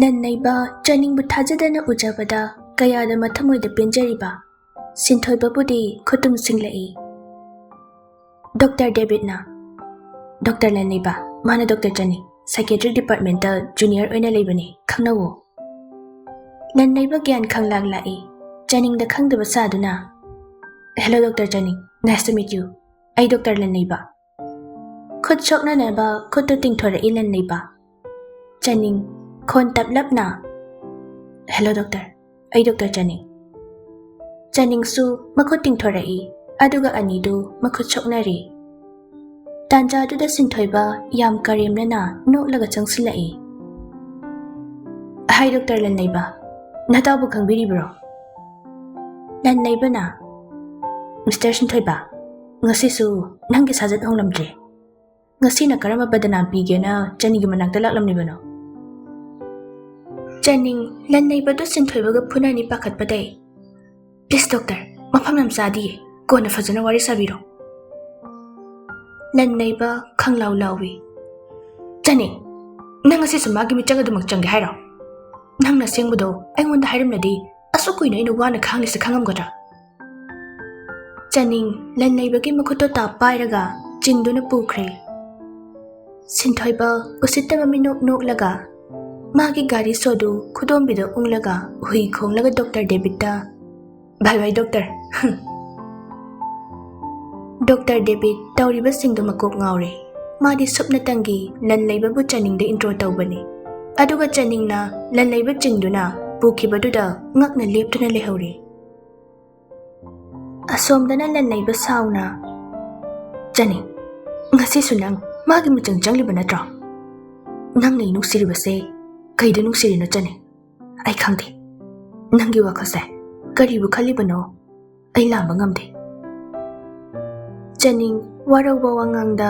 Nandeibam ꯆꯥꯅꯤꯡꯕ ꯊꯥꯖꯗꯅ ꯎꯖꯕꯗ ꯀꯌꯥꯗ ꯃꯊꯃꯣꯏꯗ ꯄꯦꯟꯖꯔꯤꯕ ꯁꯤꯟꯊꯣꯏꯕꯕꯨꯗꯤ ꯈꯨꯇꯨꯝ ꯁꯤꯡꯂꯛꯏ꯫ ꯗꯣꯛꯇꯔ ꯗꯦꯕꯤꯗꯅ ꯗꯣꯛꯇꯔ ꯅꯟꯗꯦibam ꯃꯥꯅ ꯗꯣꯛꯇꯔ ꯆꯥꯅꯤꯡ ꯁꯥꯏꯀꯦꯇ꯭ꯔꯤ ꯗꯤꯄꯥꯔꯠꯃꯦꯟꯇ ꯖꯨꯅꯤꯌꯔ ꯑꯣꯏꯅ ꯂꯩꯕꯅꯤ ꯈꯪꯅꯧꯋꯣ꯫ Nandeibam ꯒ꯭ꯌꯥꯟ ꯈꯪꯂꯥꯛ ꯂꯥꯛꯏ ꯆꯥꯅꯤꯡꯗ ꯈꯪꯗꯕ ꯁꯥꯗꯨꯅ ꯍꯦꯂꯣ ꯗꯣꯛꯇꯔ ꯆꯥꯅꯤꯡ ꯅꯥꯏꯁ ꯇꯨ ꯃꯤꯠ ꯌꯨ ꯑꯩ ꯗꯣꯛꯇꯔ Nandeibam ꯈꯨꯠ ꯁꯣꯛꯅꯅꯕ ꯈꯨꯠꯇꯨ ꯇꯤꯡꯊꯣꯔꯛꯏ Nandeibam ꯆꯥꯅꯤꯡ ꯈꯣꯟ ꯇꯞꯂꯞꯅ ꯍꯦꯂꯣ ꯗꯣꯛꯇꯔ ꯑꯩ ꯗꯣꯛꯇꯔ ꯆꯥꯅꯤꯡ ꯆꯥꯅꯤꯡꯁꯨ ꯃꯈꯨꯠ ꯇꯤꯡꯊꯣꯔꯛꯏ ꯑꯗꯨꯒ ꯑꯅꯤꯗꯨ ꯃꯈꯨꯠ ꯁꯣꯛꯅꯔꯤ꯫ ꯇꯥꯟꯖꯥꯗꯨꯗ ꯁꯤꯟꯊꯣꯏꯕ ꯌꯥꯝ ꯀꯔꯦꯝꯅꯅ ꯅꯣꯛꯂꯒ ꯆꯪꯁꯤꯜꯂꯛꯏ꯫ ꯍꯥꯏ ꯗꯣꯛꯇꯔ Nandeibam ꯅꯇꯥꯎꯕꯨ ꯈꯪꯕꯤꯔꯤꯕ꯭ꯔꯣ? Nandeibamꯅ ꯃꯤꯁꯇꯔ ꯁꯤꯟꯊꯣꯏꯕ ꯉꯁꯤꯁꯨ ꯅꯪꯒꯤ ꯁꯥꯖꯠ ꯍꯣꯡꯂꯝꯗ꯭ꯔꯦ ꯉꯁꯤꯅ ꯀꯔꯝꯕ ꯕꯗꯅꯥꯝ ꯄꯤꯒꯦꯅ ꯆꯥꯅꯤꯡꯒꯤ ꯃꯅꯥꯛꯇ ꯂꯥꯛꯂꯝꯂꯤꯕꯅꯣ? ꯆꯥꯅꯤꯡ Nandeibamꯗꯨ ꯁꯤꯟꯊꯣꯏꯕꯒ ꯐꯨꯅꯅꯤ ꯄꯥꯈꯠꯄꯗꯩ ꯄ꯭ꯂꯤꯁ ꯗꯣꯛꯇꯔ ꯃꯐꯝ ꯌꯥꯝ ꯆꯥꯗꯤꯌꯦ ꯀꯣꯟꯅ ꯐꯖꯅ ꯋꯥꯔꯤ ꯁꯥꯕꯤꯔꯣ꯫ Nandeibam ꯈꯪꯂꯥꯎ ꯂꯥꯎꯏ ꯆꯥꯅꯤꯡ ꯅꯪ ꯉꯁꯤꯁꯨ ꯃꯥꯒꯤ ꯃꯤꯆꯪ ꯑꯗꯨꯃꯛ ꯆꯪꯒꯦ ꯍꯥꯏꯔꯣ? ꯅꯪꯅ ꯑꯁꯦꯡꯕꯗꯣ ꯑꯩꯉꯣꯟꯗ ꯍꯥꯏꯔꯝꯂꯗꯤ ꯑꯁꯨꯛ ꯀꯨꯏꯅ ꯑꯩꯅ ꯋꯥꯅ ꯈꯥꯡꯂꯤꯁꯦ ꯈꯪꯉꯝꯒꯗ꯭ꯔꯥ? ꯆꯥꯅꯤꯡ Nandeibamꯒꯤ ꯃꯈꯨꯠꯇꯣ ꯇꯥꯞ ꯄꯥꯏꯔꯒ ꯆꯤꯡꯗꯨꯅ ꯄꯨꯈ꯭ꯔꯦ꯫ ꯁꯤꯟꯊꯣꯏꯕ ꯎꯁꯤꯠꯇꯕ ꯃꯤꯅꯣꯛ ꯅꯣꯛꯂꯒ ꯃꯥꯒꯤ ꯒꯥꯔꯤ ꯁꯣꯗꯨ ꯈꯨꯗꯣꯝꯕꯤꯗ ꯎꯪꯂꯒ ꯍꯨꯏ ꯈꯣꯡꯂꯒ ꯗꯣꯛꯇꯔ ꯗꯦꯕꯤꯗꯇ ꯕꯥꯏ ꯕꯥꯏ ꯗꯣꯛꯇꯔ ꯗꯣꯛꯇꯔ ꯗꯦꯕꯤꯗ ꯇꯧꯔꯤꯕꯁꯤꯡꯗꯨ ꯃꯀꯣꯛ ꯉꯥꯎꯔꯦ꯫ ꯃꯥꯗꯤ ꯁꯨꯞꯅꯇꯪꯒꯤ Nandeibamꯕꯨ ꯆꯥꯅꯤꯡꯗ ꯏꯟꯇ꯭ꯔꯣ ꯇꯧꯕꯅꯤ ꯑꯗꯨꯒ ꯆꯥꯅꯤꯡꯅ Nandeibam ꯆꯤꯡꯗꯨꯅ ꯄꯨꯈꯤꯕꯗꯨꯗ ꯉꯛꯅ ꯂꯦꯞꯇꯨꯅ ꯂꯩꯍꯧꯔꯦ꯫ ꯑꯁꯣꯝꯗꯅ Nandeibam ꯁꯥꯎꯅ ꯆꯥꯅꯤꯡ ꯉꯁꯤꯁꯨ ꯅꯪ ꯃꯥꯒꯤ ꯃꯤꯆꯪ ꯆꯪꯂꯤꯕ ꯅꯠꯇ꯭ꯔꯣ? ꯅꯪꯅ ꯑꯩ ꯅꯨꯡꯁꯤꯔꯤꯕꯁꯦ ꯀꯩꯗ ꯅꯨꯡꯁꯤꯔꯤꯅꯣ ꯆꯥꯅꯤꯡ? ꯑꯩ ꯈꯪꯗꯦ ꯅꯪꯒꯤ ꯋꯥꯈꯜꯁꯦ ꯀꯔꯤꯕꯨ ꯈꯜꯂꯤꯕꯅꯣ ꯑꯩ ꯂꯥꯝꯕ ꯉꯝꯗꯦ꯫ ꯆꯥꯅꯤꯡ ꯋꯥꯔꯧꯕ ꯋꯥꯉꯥꯡꯗ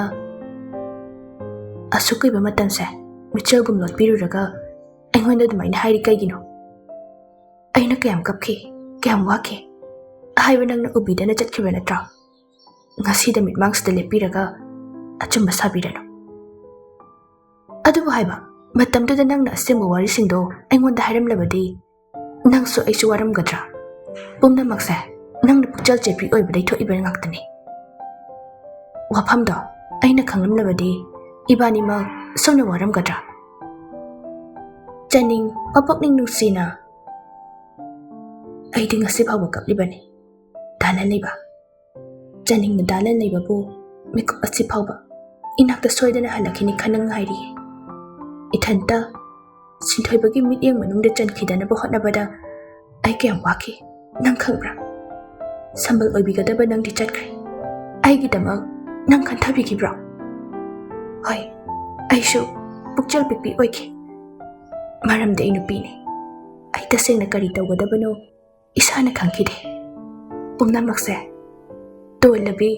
ꯑꯁꯨꯛ ꯀꯨꯏꯕ ꯃꯇꯝꯁꯦ ꯃꯤꯆꯜꯒꯨꯝ ꯂꯣꯠꯄꯤꯔꯨꯔꯒ ꯑꯩꯉꯣꯟꯗ ꯑꯗꯨꯃꯥꯏꯅ ꯍꯥꯏꯔꯤ ꯀꯩꯒꯤꯅꯣ? ꯑꯩꯅ ꯀꯌꯥꯝ ꯀꯞꯈꯤ ꯀꯌꯥꯝ ꯋꯥꯈꯤ ꯍꯥꯏꯕ ꯅꯪꯅ ꯎꯕꯤꯗꯅ ꯆꯠꯈꯤꯕ ꯅꯠꯇ꯭ꯔꯣ? ꯉꯁꯤꯗ ꯃꯤꯠꯃꯥꯡꯁꯤꯗ ꯂꯦꯞꯄꯤꯔꯒ ꯑꯆꯨꯝꯕ ꯁꯥꯕꯤꯔꯅꯨ꯫ ꯑꯗꯨꯕꯨ ꯍꯥꯏꯕ ꯃꯇꯝꯗꯨꯗ ꯅꯪꯅ ꯑꯁꯦꯡꯕ ꯋꯥꯔꯤꯁꯤꯡꯗꯣ ꯑꯩꯉꯣꯟꯗ ꯍꯥꯏꯔꯝꯂꯕꯗꯤ ꯅꯪꯁꯨ ꯑꯩꯁꯨ ꯋꯥꯔꯝꯒꯗ꯭ꯔꯥ? ꯄꯨꯝꯅꯃꯛꯁꯦ ꯅꯪꯅ ꯄꯨꯛꯆꯦꯜ ꯆꯦꯄꯤ ꯑꯣꯏꯕꯗꯩ ꯊꯣꯛꯏꯕ ꯉꯥꯛꯇꯅꯤ꯫ ꯋꯥꯐꯝꯗꯣ ꯑꯩꯅ ꯈꯪꯂꯝꯂꯕꯗꯤ ꯏꯕꯥꯅꯤꯃꯛ ꯁꯨꯝꯅ ꯋꯥꯔꯝꯒꯗ꯭ꯔꯥ? ꯆꯥꯅꯤꯡ ꯃꯄꯨꯛꯅꯤꯡ ꯅꯨꯡꯁꯤꯅ ꯑꯩꯗꯤ ꯉꯁꯤ ꯐꯥꯎꯕ ꯀꯞꯂꯤꯕꯅꯤ Nandeibam ꯆꯥꯅꯤꯡꯅ Nandeibamꯕꯨ ꯃꯤꯀꯨꯞ ꯑꯁꯤ ꯐꯥꯎꯕ ꯏꯅꯥꯛꯇ ꯁꯣꯏꯗꯅ ꯍꯜꯂꯛꯈꯤꯅꯤ ꯈꯟꯅ ꯉꯥꯏꯔꯤꯌꯦ꯫ ꯏꯊꯟꯇ ꯁꯤꯟꯊꯣꯏꯕꯒꯤ ꯃꯤꯠꯌꯦꯡ ꯃꯅꯨꯡꯗ ꯆꯟꯈꯤꯗꯅꯕ ꯍꯣꯠꯅꯕꯗ ꯑꯩ ꯀꯌꯥꯝ ꯋꯥꯈꯤ ꯅꯪ ꯈꯪꯕ꯭ꯔꯥ? ꯁꯝꯕꯜ ꯑꯣꯏꯕꯤꯒꯗꯕ ꯅꯪꯗꯤ ꯆꯠꯈ꯭ꯔꯦ ꯑꯩꯒꯤꯗꯃꯛ ꯅꯪ ꯈꯟꯊꯕꯤꯈꯤꯕ꯭ꯔꯣ? ꯍꯣꯏ ꯑꯩꯁꯨ ꯄꯨꯛꯆꯦꯜ ꯄꯤꯛꯄꯤ ꯑꯣꯏꯈꯤ ꯃꯔꯝꯗꯤ ꯑꯩ ꯅꯨꯄꯤꯅꯤ ꯑꯩ ꯇꯁꯦꯡꯅ ꯀꯔꯤ ꯇꯧꯒꯗꯕꯅꯣ ꯏꯁꯥꯅ ꯈꯪꯈꯤꯗꯦ꯫ ꯄꯨꯝꯅꯃꯛꯁꯦ ꯇꯣꯜꯂꯕꯤ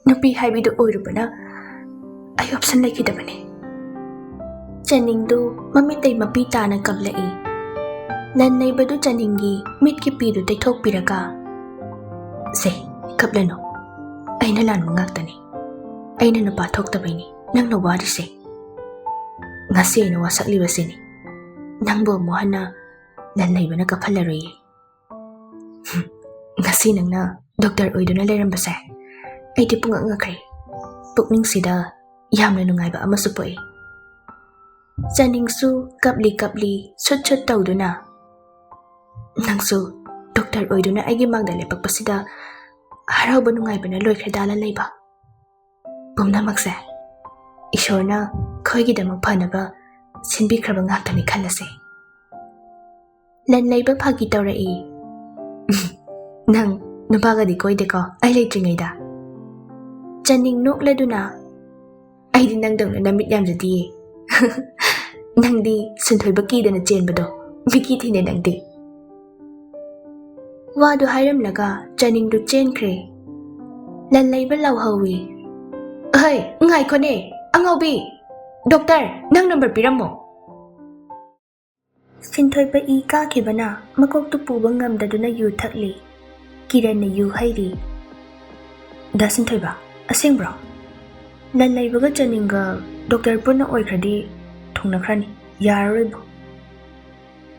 ꯅꯨꯄꯤ ꯍꯥꯏꯕꯤꯗꯨ ꯑꯣꯏꯔꯨꯕꯅ ꯑꯩ ꯑꯣꯞꯁꯟ ꯂꯩꯈꯤꯗꯕꯅꯤ꯫ ꯆꯥꯅꯤꯡꯗꯨ ꯃꯃꯤꯠꯇꯩ ꯃꯄꯤ ꯇꯥꯅ ꯀꯞꯂꯛꯏ꯫ Nandeibamꯗꯨ ꯆꯥꯅꯤꯡꯒꯤ ꯃꯤꯠꯀꯤ ꯄꯤꯗꯨ ꯇꯩꯊꯣꯛꯄꯤꯔꯒ ꯁꯦ ꯀꯞꯂꯅꯨ ꯑꯩꯅ ꯂꯥꯟꯕ ꯉꯥꯛꯇꯅꯤ ꯑꯩꯅ ꯅꯨꯄꯥ ꯊꯣꯛꯇꯕꯩꯅꯤ ꯅꯪꯅ ꯋꯥꯔꯤꯁꯦ꯫ ꯉꯁꯤ ꯑꯩꯅ ꯋꯥꯁꯛꯂꯤꯕꯁꯤꯅꯤ ꯅꯪꯕꯨ ꯑꯃꯨꯛ ꯍꯟꯅ Nandeibamꯅ ꯀꯞꯍꯜꯂꯔꯣꯏꯌꯦ꯫ ꯉꯁꯤ ꯅꯪꯅ ꯗꯣꯛꯇꯔ ꯑꯣꯏꯗꯨꯅ ꯂꯩꯔꯝꯕꯁꯦ ꯑꯩꯗꯤ ꯄꯨꯡꯉꯛ ꯉꯛꯈ꯭ꯔꯦ ꯄꯨꯛꯅꯤꯡꯁꯤꯗ ꯌꯥꯝꯅ ꯅꯨꯡꯉꯥꯏꯕ ꯑꯃꯁꯨ ꯄꯣꯛꯏ꯫ ꯆꯥꯅꯤꯡꯁꯨ ꯀꯞꯂꯤ ꯀꯞꯂꯤ ꯁꯨꯠ ꯁꯨꯠ ꯇꯧꯗꯨꯅ ꯅꯪꯁꯨ ꯗꯣꯛꯇꯔ ꯑꯣꯏꯗꯨꯅ ꯑꯩꯒꯤ ꯃꯥꯡꯗ ꯂꯦꯞꯄꯛꯄꯁꯤꯗ ꯍꯔꯥꯎꯕ ꯅꯨꯡꯉꯥꯏꯕꯅ ꯂꯣꯏꯈ꯭ꯔꯦ Nandeibam ꯄꯨꯝꯅꯃꯛꯁꯦ ꯏꯁꯣꯔꯅ ꯑꯩꯈꯣꯏꯒꯤꯗꯃꯛ ꯐꯅꯕ ꯁꯤꯟꯕꯤꯈ꯭ꯔꯕ ꯉꯥꯛꯇꯅꯤ ꯈꯜꯂꯁꯦ꯫ Nandeibam ꯐꯥꯒꯤ ꯇꯧꯔꯛꯏ ꯅꯪ ꯅꯨꯄꯥꯒꯗꯤ ꯀꯣꯏꯗꯦꯀꯣ ꯑꯩ ꯂꯩꯇ꯭ꯔꯤꯉꯩꯗ? ꯆꯥꯅꯤꯡ ꯅꯣꯛꯂꯗꯨꯅ ꯑꯩꯗꯤ ꯅꯪꯗꯧꯅ ꯅꯃꯤꯠ ꯌꯥꯝꯖꯗꯤꯌꯦ ꯅꯪꯗꯤ ꯁꯤꯟꯊꯣꯏꯕ ꯀꯤꯗꯅ ꯆꯦꯟꯕꯗꯣ ꯃꯤꯀꯤ ꯊꯤꯅꯦ ꯅꯪꯗꯤ꯫ ꯋꯥꯗꯨ ꯍꯥꯏꯔꯝꯂꯒ ꯆꯥꯅꯤꯡꯗꯨ ꯆꯦꯟꯈ꯭ꯔꯦ꯫ Nandeibam ꯂꯥꯎꯍꯧꯏ ꯍꯩ ꯉꯥꯏꯈꯣꯅꯦ ꯑꯉꯥꯎꯕꯤ ꯗꯣꯛꯇꯔ ꯅꯪ ꯅꯝꯕꯔ ꯄꯤꯔꯝꯃꯣ꯫ ꯁꯤꯟꯊꯣꯏꯕ ꯏ ꯀꯥꯈꯤꯕꯅ ꯃꯀꯣꯛꯇꯨ ꯄꯨꯕ ꯉꯝꯗꯗꯨꯅ ꯌꯨ ꯊꯛꯂꯤ꯫ ꯀꯤꯔꯟꯅ ꯌꯨ ꯍꯩꯔꯤ꯫ ꯁꯤꯟꯊꯣꯏꯕ ꯑꯁꯦꯡꯕ꯭ꯔꯣ? Nandeibamꯒ ꯆꯥꯅꯤꯡꯒ ꯗꯣꯛꯇꯔ ꯄꯨꯟꯅ ꯑꯣꯏꯈ꯭ꯔꯗꯤ ꯊꯨꯡꯅꯈ꯭ꯔꯅꯤ ꯌꯥꯔꯔꯣꯏꯕꯨ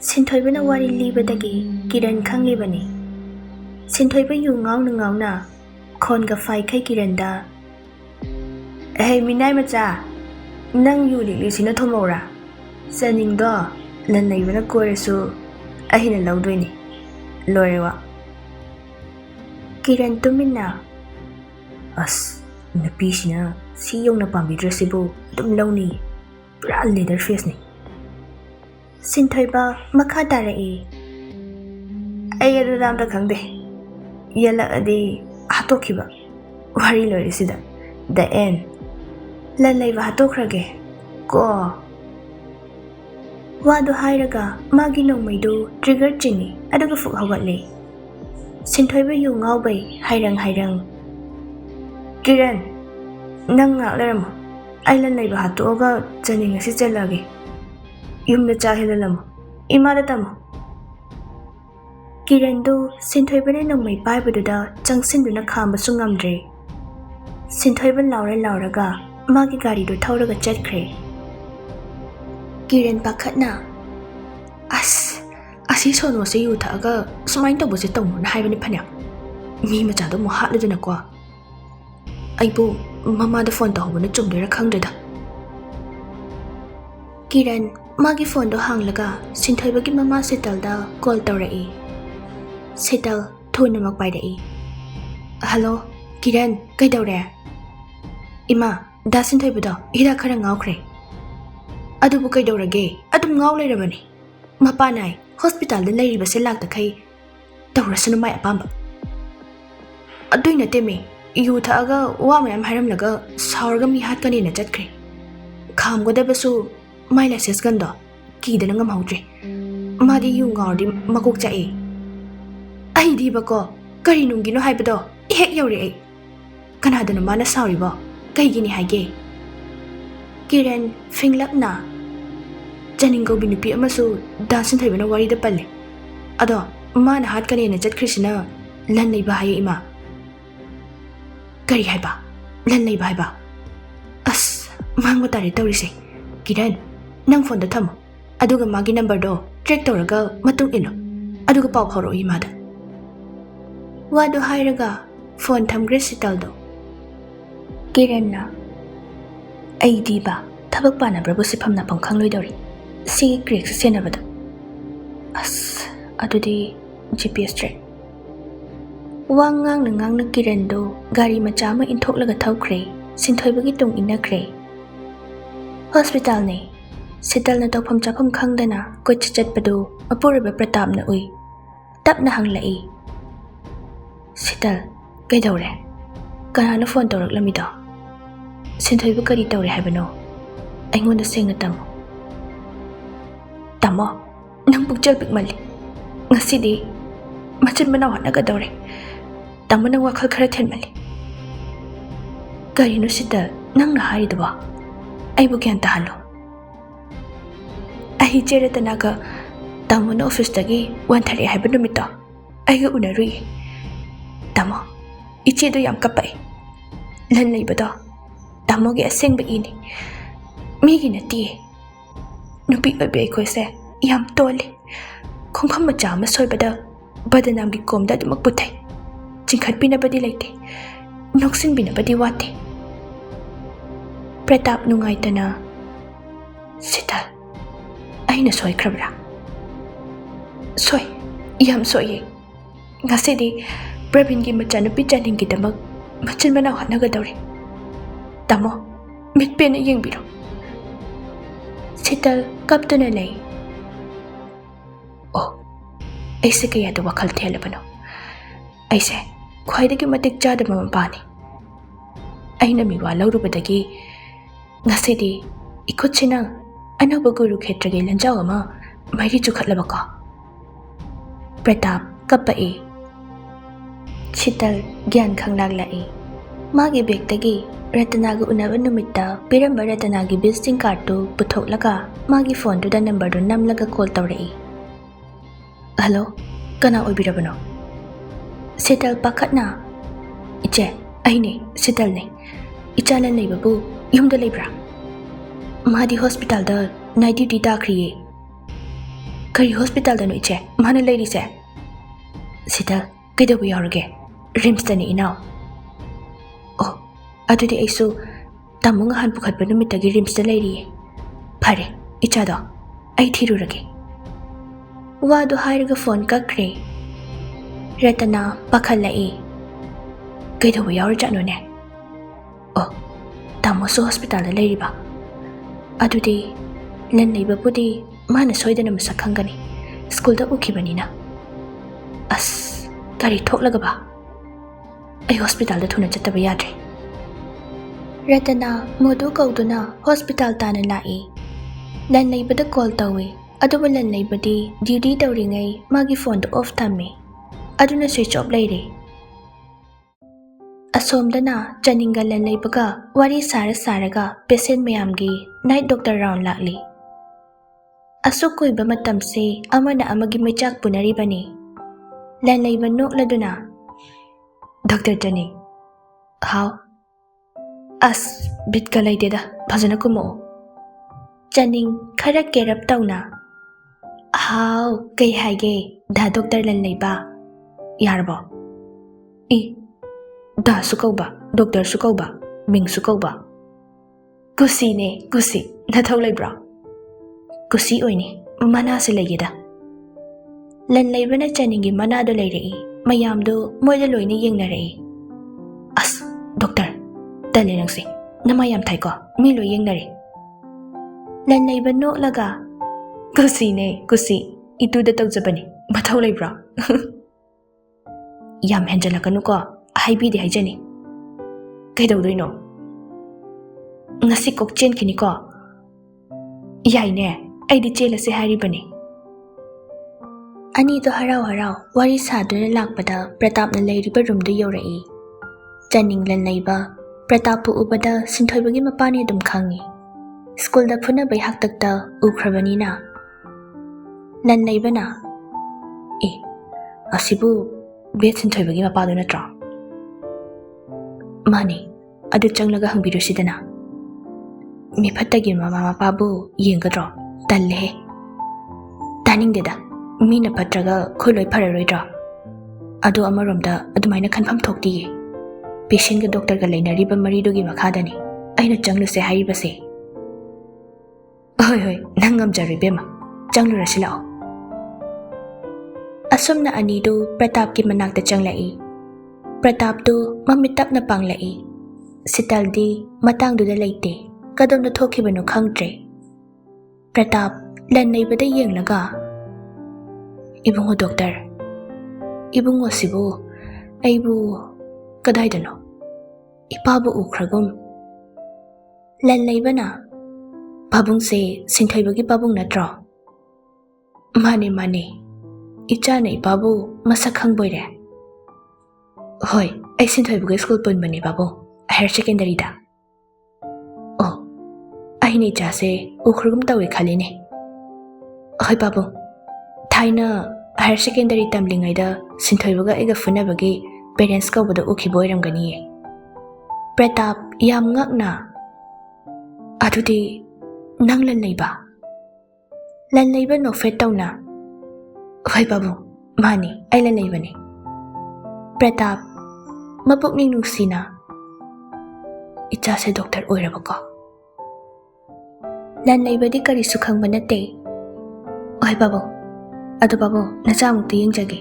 ꯁꯤꯟꯊꯣꯏꯕꯅ ꯋꯥꯔꯤ ꯂꯤꯕꯗꯒꯤ ꯀꯤꯔꯟ ꯈꯪꯂꯤꯕꯅꯤ. ꯁꯤꯟꯊꯣꯏꯕ ꯌꯨ ꯉꯥꯎꯅ ꯉꯥꯎꯅ ꯈꯣꯟꯒ ꯐꯥꯏꯈꯩ ꯀꯤꯔꯟꯗ "ꯑꯍꯩ ꯃꯤꯅꯥꯏ ꯃꯆꯥ, ꯅꯪ ꯌꯨ ꯂꯤꯛꯂꯤꯁꯤꯅ ꯊꯣꯝꯃꯧꯔꯥ? ꯆꯥꯅꯤꯡꯗꯣ ꯅꯟꯅꯩꯕꯅ ꯀꯣꯏꯔꯁꯨ ꯑꯩꯅ ꯂꯧꯗꯣꯏꯅꯤ. ꯂꯣꯏꯔꯦ ꯋꯥ." ꯀꯤꯔꯟ ꯇꯨꯃꯤꯟꯅ "ꯑꯁ, ꯅꯨꯄꯤꯁꯤꯅ ꯁꯤ ꯌꯧꯅ ꯄꯥꯝꯕꯤꯗ꯭ꯔꯁꯤꯕꯨ ꯑꯗꯨꯝ ꯂꯧꯅꯤ. ꯄꯨꯔꯥ ꯂꯦꯗꯔ ꯐꯦꯁꯅꯤ." ꯁꯤꯟꯊꯣꯏꯕ ꯃꯈꯥ ꯇꯥꯔꯛꯏ. "ꯑꯩ ꯑꯗꯨꯗ ꯑꯝꯇ ꯈꯪꯗꯦ. ꯌꯦꯜꯂꯛꯑꯗꯤ ꯍꯥꯠꯇꯣꯛꯈꯤꯕ. ꯋꯥꯔꯤ ꯂꯣꯏꯔꯤꯁꯤꯗ. ꯗ ꯑꯦꯟ. ꯂꯟꯂꯩꯕ ꯍꯥꯠꯇꯣꯛꯈ꯭ꯔꯒꯦ ꯀꯣ." ꯋꯥꯗꯨ ꯍꯥꯏꯔꯒ ꯃꯥꯒꯤ ꯅꯣꯡꯃꯩꯗꯨ ꯇ꯭ꯔꯤꯒꯔ ꯆꯤꯡꯏ ꯑꯗꯨꯒ ꯐꯨꯛ ꯍꯧꯒꯠꯂꯤ. ꯁꯤꯟꯊꯣꯏꯕ ꯌꯨ ꯉꯥꯎꯕꯩ ꯍꯥꯏꯔꯪ ꯍꯥꯏꯔꯪ "ꯀꯤꯔꯟ, ꯅꯪ ꯉꯥꯛ ꯂꯩꯔꯝꯃꯣ. ꯑꯩ ꯂꯟꯂꯩꯕ ꯍꯥꯠꯇꯣꯛꯑꯒ ꯆꯅꯤꯡ ꯉꯁꯤ ꯆꯠꯂꯛꯑꯒꯦ. ꯌꯨꯝꯗ ꯆꯥꯛ ꯍꯦꯜꯍꯜꯂꯝꯃꯣ. ꯏꯃꯥꯗ ꯇꯝꯃꯣ." ꯀꯤꯔꯟꯗꯨ ꯁꯤꯟꯊꯣꯏꯕꯅ ꯅꯣꯡꯃꯩ ꯄꯥꯏꯕꯗꯨꯗ ꯆꯪꯁꯤꯟꯗꯨꯅ ꯈꯥꯝꯕꯁꯨ ꯉꯝꯗ꯭ꯔꯦ. ꯁꯤꯟꯊꯣꯏꯕ ꯂꯥꯎꯔ ꯂꯥꯎꯔꯒ ꯃꯥꯒꯤ ꯒꯥꯔꯤꯗꯨ ꯊꯧꯔꯒ ꯆꯠꯈ꯭ꯔꯦ. ꯀꯤꯔꯟ ꯄꯥꯈꯠꯅ "ꯑꯁ, ꯑꯁꯤ ꯁꯣꯅꯣꯁꯦ ꯌꯨ ꯊꯛꯑꯒ ꯁꯨꯃꯥꯏꯅ ꯇꯧꯕꯁꯦ ꯇꯧꯅꯣꯅ ꯍꯥꯏꯕꯅꯤ ꯐꯅꯌꯥꯝ. ꯃꯤ ꯃꯆꯥꯗꯣ ꯑꯃꯨꯛ ꯍꯥꯠꯂꯗꯅꯀꯣ. ꯑꯩꯕꯨ ꯃꯃꯥꯗ ꯐꯣꯟ ꯇꯧꯍꯧꯕꯅ ꯆꯨꯝꯗꯣꯏꯔꯥ ꯈꯪꯗ꯭ꯔꯦꯗ." ꯀꯤꯔꯟ ꯃꯥꯒꯤ ꯐꯣꯟꯗꯣ ꯍꯥꯡꯂꯒ ꯁꯤꯟꯊꯣꯏꯕꯒꯤ ꯃꯃꯥ ꯁꯤꯇꯜꯗ ꯀꯣꯜ ꯇꯧꯔꯛꯏ. ꯁꯤꯇꯜ ꯊꯨꯅꯃꯛ ꯄꯥꯏꯔꯛꯏ. "ꯍꯜꯂꯣ, ꯀꯤꯔꯟ, ꯀꯩꯗꯧꯔꯦ?" "ꯏꯃꯥ, ꯗꯥ ꯁꯤꯟꯊꯣꯏꯕꯗꯣ ꯍꯤꯗꯥꯛ ꯈꯔ ꯉꯥꯎꯈ꯭ꯔꯦ." "ꯑꯗꯨꯕꯨ ꯀꯩꯗꯧꯔꯒꯦ? ꯑꯗꯨꯝ ꯉꯥꯎ ꯂꯩꯔꯕꯅꯤ. ꯃꯄꯥ ꯅꯥꯏ, ꯍꯣꯁꯄꯤꯇꯥꯜꯗ ꯂꯩꯔꯤꯕꯁꯦ ꯂꯥꯛꯇꯈꯩ ꯇꯧꯔꯁꯅꯨ ꯃꯥꯏ ꯑꯄꯥꯝꯕ." "ꯑꯗꯨꯏ ꯅꯠꯇꯦꯃꯤ, ꯌꯨ ꯊꯛꯑꯒ ꯋꯥ ꯃꯌꯥꯝ ꯍꯥꯏꯔꯝꯂꯒ ꯁꯥꯎꯔꯒ ꯃꯤ ꯍꯥꯠꯀꯅꯦꯅ ꯆꯠꯈ꯭ꯔꯦ. ꯈꯥꯝꯒꯗꯕꯁꯨ ꯃꯥꯏ ꯂꯥꯏꯁꯦꯟꯁ ꯒꯟꯗꯣ ꯀꯤꯗꯅ ꯉꯝꯍꯧꯗ꯭ꯔꯦ. ꯃꯥꯗꯤ ꯌꯨ ꯉꯥꯎꯔꯗꯤ ꯃꯀꯣꯛ ꯆꯥꯛꯑꯦ." "ꯑꯩꯗꯤꯕꯀꯣ ꯀꯔꯤ ꯅꯨꯡꯒꯤꯅꯣ ꯍꯥꯏꯕꯗꯣ ꯏꯍꯦꯛ ꯌꯧꯔꯦ ꯑꯩ. ꯀꯅꯥꯗꯅꯣ ꯃꯥꯅ ꯁꯥꯎꯔꯤꯕꯣ? ꯀꯩꯒꯤꯅꯤ ꯍꯥꯏꯒꯦ?" ꯀꯤꯔꯟ ꯐꯤꯡꯂꯞꯅ "ꯆꯥꯅꯤꯡ ꯀꯧꯕꯤ ꯅꯨꯄꯤ ꯑꯃꯁꯨ ꯗꯥ ꯁꯤꯟꯊꯣꯏꯕꯅ ꯋꯥꯔꯤꯗ ꯄꯜꯂꯦ. ꯑꯗꯣ ꯃꯥꯅ ꯍꯥꯠꯀꯅꯦꯅ ꯆꯠꯈ꯭ꯔꯤꯁꯤꯅ ꯂꯟꯂꯩꯕ ꯍꯥꯏꯌꯦ ꯏꯃꯥ." "ꯀꯔꯤ ꯍꯥꯏꯕ? ꯂꯟꯂꯩꯕ ꯍꯥꯏꯕ? ꯑꯁ, ꯃꯥꯡꯕ ꯇꯥꯔꯦ ꯇꯧꯔꯤꯁꯦ. ꯀꯤꯔꯟ, ꯅꯪ ꯐꯣꯟꯗꯣ ꯊꯝꯃꯣ. ꯑꯗꯨꯒ ꯃꯥꯒꯤ ꯅꯝꯕꯔꯗꯣ ꯇ꯭ꯔꯦꯛ ꯇꯧꯔꯒ ꯃꯇꯨꯡ ꯏꯜꯂꯣ. ꯑꯗꯨꯒ ꯄꯥꯎ ꯐꯥꯎꯔꯛꯑꯣ ꯏꯃꯥꯗ." ꯋꯥꯗꯨ ꯍꯥꯏꯔꯒ ꯐꯣꯟ ꯊꯝꯈ꯭ꯔꯦ ꯁꯤꯇꯜꯗꯣ. ꯀꯤꯔꯟꯅ "ꯑꯩꯗꯤꯕ ꯊꯕꯛ ꯄꯥꯅꯕ꯭ꯔꯕꯨ ꯁꯤꯐꯝ ꯅꯥꯐꯝ ꯈꯪꯂꯣꯏꯗꯧꯔꯤ. ꯁꯤꯒꯤ ꯀ꯭ꯔꯦꯛꯁꯦ ꯁꯦꯟꯅꯕꯗ. ꯑꯁ, ꯑꯗꯨꯗꯤ GPS ꯇ꯭ꯔꯦꯛ." ꯋꯥ ꯉꯥꯡꯅ ꯉꯥꯡꯅ ꯀꯤꯔꯟꯗꯨ ꯒꯥꯔꯤ ꯃꯆꯥ ꯑꯃ ꯏꯟꯊꯣꯛꯂꯒ ꯊꯧꯈ꯭ꯔꯦ. ꯁꯤꯟꯊꯣꯏꯕꯒꯤ ꯇꯨꯡ ꯏꯟꯅꯈ꯭ꯔꯦ. ꯍꯣꯁꯄꯤꯇꯥꯜꯅꯤ. ꯁꯤꯇꯜꯅ ꯇꯧꯐꯝ ꯆꯥꯐꯝ ꯈꯪꯗꯅ ꯀꯣꯏꯆꯠ ꯆꯠꯄꯗꯨ ꯃꯄꯨꯔꯣꯏꯕ ꯄ꯭ꯔꯇꯥꯞꯅ ꯎꯏ. ꯇꯞꯅ ꯍꯪꯂꯛꯏ. "ꯁꯤꯇꯜ, ꯀꯩꯗꯧꯔꯦ? ꯀꯅꯥꯅꯣ ꯐꯣꯟ ꯇꯧꯔꯛꯂꯝꯃꯤꯗꯣ? ꯁꯤꯟꯊꯣꯏꯕ ꯀꯔꯤ ꯇꯧꯔꯦ ꯍꯥꯏꯕꯅꯣ? ꯑꯩꯉꯣꯟꯗ ꯁꯦꯡꯅ ꯇꯝꯃꯣ." "ꯇꯥꯃꯣ, ꯅꯪ ꯄꯨꯛꯆꯦꯜ ꯄꯤꯛꯃꯜꯂꯤ. ꯉꯁꯤꯗꯤ ꯃꯆꯤꯟ ꯃꯅꯥꯎ ꯍꯣꯠꯅꯒꯗꯧꯔꯦ. ꯇꯥꯃꯣ, ꯅꯪ ꯋꯥꯈꯜ ꯈꯔ ꯊꯦꯟꯃꯜꯂꯤ." "ꯀꯔꯤꯅꯣ ꯁꯤꯇꯜ ꯅꯪꯅ ꯍꯥꯏꯔꯤꯗꯨꯕꯣ? ꯑꯩꯕꯨ ꯒ꯭ꯌꯥꯟ ꯇꯥꯍꯜꯂꯣ." "ꯑꯩ ꯏꯆꯦ ꯔꯇꯅꯥꯒ ꯇꯥꯃꯣꯅ ꯑꯣꯐꯤꯁꯇꯒꯤ ꯋꯥꯟꯊꯔꯛꯑꯦ ꯍꯥꯏꯕ ꯅꯨꯃꯤꯠꯇꯣ ꯑꯩꯒ ꯎꯅꯔꯨꯏꯌꯦ. ꯇꯥꯃꯣ, ꯏꯆꯦꯗꯣ ꯌꯥꯝ ꯀꯞꯄꯛꯑꯦ. ꯂꯟꯂꯩꯕꯗꯣ ꯇꯥꯃꯣꯒꯤ ꯑꯁꯦꯡꯕ ꯏꯅꯤ, ꯃꯤꯒꯤ ꯅꯠꯇꯤꯌꯦ. ꯅꯨꯄꯤ ꯑꯣꯏꯕꯤ ꯑꯩꯈꯣꯏꯁꯦ ꯌꯥꯝ ꯇꯣꯜꯂꯤ. ꯈꯣꯡꯐꯝ ꯃꯆꯥ ꯑꯃ ꯁꯣꯏꯕꯗ ꯕꯗꯅꯥꯝꯒꯤ ꯀꯣꯝꯗ ꯑꯗꯨꯃꯛ ꯄꯨꯊꯩ. ꯆꯤꯡꯈꯠꯄꯤꯅꯕꯗꯤ ꯂꯩꯇꯦ, ꯅꯣꯛꯁꯤꯟꯕꯤꯅꯕꯗꯤ ꯋꯥꯠꯇꯦ." ꯄ꯭ꯔꯇꯥꯞ ꯅꯨꯡꯉꯥꯏꯇꯅ "ꯁꯤꯇꯜ, ꯑꯩꯅ ꯁꯣꯏꯈ꯭ꯔꯕ꯭ꯔꯥ?" "ꯁꯣꯏ, ꯌꯥꯝ ꯁꯣꯏꯌꯦ. ꯉꯁꯤꯗꯤ ꯄ꯭ꯔꯕꯤꯟꯒꯤ ꯃꯆꯥꯅꯨꯄꯤ ꯆꯥꯅꯤꯡꯒꯤꯗꯃꯛ ꯃꯆꯤꯟ ꯃꯅꯥꯎ ꯍꯣꯠꯅꯒꯗꯧꯔꯦ. ꯇꯥꯃꯣ, ꯃꯤꯠ ꯄꯦꯟꯅ ꯌꯦꯡꯕꯤꯔꯣ." ꯁꯤꯇꯜ ꯀꯞꯇꯨꯅ ꯂꯩ. "ꯑꯣ, ꯑꯩꯁꯦ ꯀꯌꯥꯗ ꯋꯥꯈꯜ ꯊꯦꯜꯂꯕꯅꯣ. ꯑꯩꯁꯦ ꯈ꯭ꯋꯥꯏꯗꯒꯤ ꯃꯇꯤꯛ ꯆꯥꯗꯕ ꯃꯄꯥꯅꯤ. ꯑꯩꯅ ꯃꯤꯋꯥ ꯂꯧꯔꯨꯕꯗꯒꯤ ꯉꯁꯤꯗꯤ ꯏꯈꯨꯠꯁꯤꯅ ꯑꯅꯧꯕ ꯒꯨꯔꯨꯈꯦꯇ꯭ꯔꯒꯤ ꯂꯟꯖꯥꯎ ꯑꯃ ꯃꯩꯔꯤ ꯆꯨꯈꯠꯂꯕꯀꯣ." ꯄ꯭ꯔꯇꯥꯞ ꯀꯞꯄꯛꯏ. ꯁꯤꯇꯜ ꯒ꯭ꯌꯥꯟ ꯈꯪꯂꯛꯂꯛꯏ. ꯃꯥꯒꯤ ꯕꯦꯒꯇꯒꯤ ꯔꯇꯅꯥꯒ ꯎꯅꯕ ꯅꯨꯃꯤꯠꯇ ꯄꯤꯔꯝꯕ ꯔꯇꯅꯥꯒꯤ ꯚꯤꯖꯤꯇꯤꯡ ꯀꯥꯔꯠꯇꯨ ꯄꯨꯊꯣꯛꯂꯒ ꯃꯥꯒꯤ ꯐꯣꯟꯗꯨꯗ ꯅꯝꯕꯔꯗꯨ ꯅꯝꯂꯒ ꯀꯣꯜ ꯇꯧꯔꯛꯏ. "ꯍꯜꯂꯣ, ꯀꯅꯥ ꯑꯣꯏꯕꯤꯔꯕꯅꯣ?" ꯁꯤꯇꯜ パꯈꯠꯅ "ꯏꯆꯦ, ꯑꯩꯅꯦ, ꯁꯤꯇꯜꯅꯦ. ꯏꯆꯥ ꯂꯟꯂꯩꯕꯕꯨ ꯌꯨꯝꯗ ꯂꯩꯕ꯭ꯔꯥ? ꯃꯥꯗꯤ ꯍꯣꯁꯄꯤꯇꯥꯜꯗ ꯅꯥꯏꯠ ꯗ꯭ꯌꯨꯇꯤ ꯇꯥꯈ꯭रिꯌꯦ." Kari hospital da no iche mana lady se sida kaidabu yaurage rims da ni inaw oh adudi aisu tamunga han pukhat ba numit tagi rims da lady phare icha da ai thirurage wa do hairaga phone kakre Ratana pakhalai kaidabu yaur janu ne oh tamosu hospital da lady ba adudi Nandeibam pudi mana soidana masak khangani school da ukhibanina as gari thoklaga ba ai hospital da thuna chattaba yadre Ratana modu kauduna hospital tana lai Nandeibam da call tawi aduba Nandeibam di duty tawringai magi phone da off thamme aduna switch off laire asomdana chaninga Nandeibam ga wari saraga patient mayamgi night doctor round lakli Asukoi ba matamse amana amagi mechak punari bani Nandeibam nokladuna Dr. Jani how as bit kalai deda bhajana kumo Chaning khara kerap tauna how kai haige da Dr. Nandeibam yarbo I da sukauba doctor sukauba ming sukauba kusi ne kusi na thaulai bra Kusi oini mana se legida Nandeibam na chaningi mana do leirei mayam do moida loini yengnarei as doctor tale nangsi namayam thai ko mi lo yengnare Nandeibam no laga kusi ne kusi itu da tawjabani bathau leibra yam henjala kanu ko haibi de haijani kaidawdoino ngasi kokchen kini ko yai ne aidi chela se hari bane ani to harau wari saduna lakpada Pratap na leiriba room da yorai chaning Nandeibam Pratap pu ubada sinthoibagi mapani dum khangi school da phuna bai hak tak ta ukhrabani na Nandeibam na asibu be sinthoibagi mapadu na tra mani adu changlaga hangbiru sidana mi phattagi mama mapabu yengadro talle taning deda mina patraga kholoi phararoidra adu amaromda adumaina khanpham thokti patient ga doctor ga leinariba maridogi makhadani aina changlu se haiba se hoi nangam jari bema changlu rasilao asomna anidu Pratap ki manakta changlai Pratap du mamitap na panglai sitaldi matangdu da leite kadamna thokibanu khangtre Pratap Nandeibam da yenglaga Ibungo doctor Ibungo sibu aibu kadaidano ipabu ukhragum Nandeibam na babung se sinthoibagi babung natro mane icha na ipabu masak khangboire hoi ai sinthoibagi school punbani babu higher secondary da oh ai ni cha se ukhragum tawi khaline hoi babu thaina higher secondary tamlingai da sinthoibaga ega funabagi parents ka boda ukhi boiramgani Pratap yam ngakna adudi nang Nandeibam no fet tauna hoi babu mani ai Nandeibam ni Pratap mapukning nungsina icha se doctor oirabako Nandeibam di kari sukhangba nate hoi babu adu babu nachamukti yengjage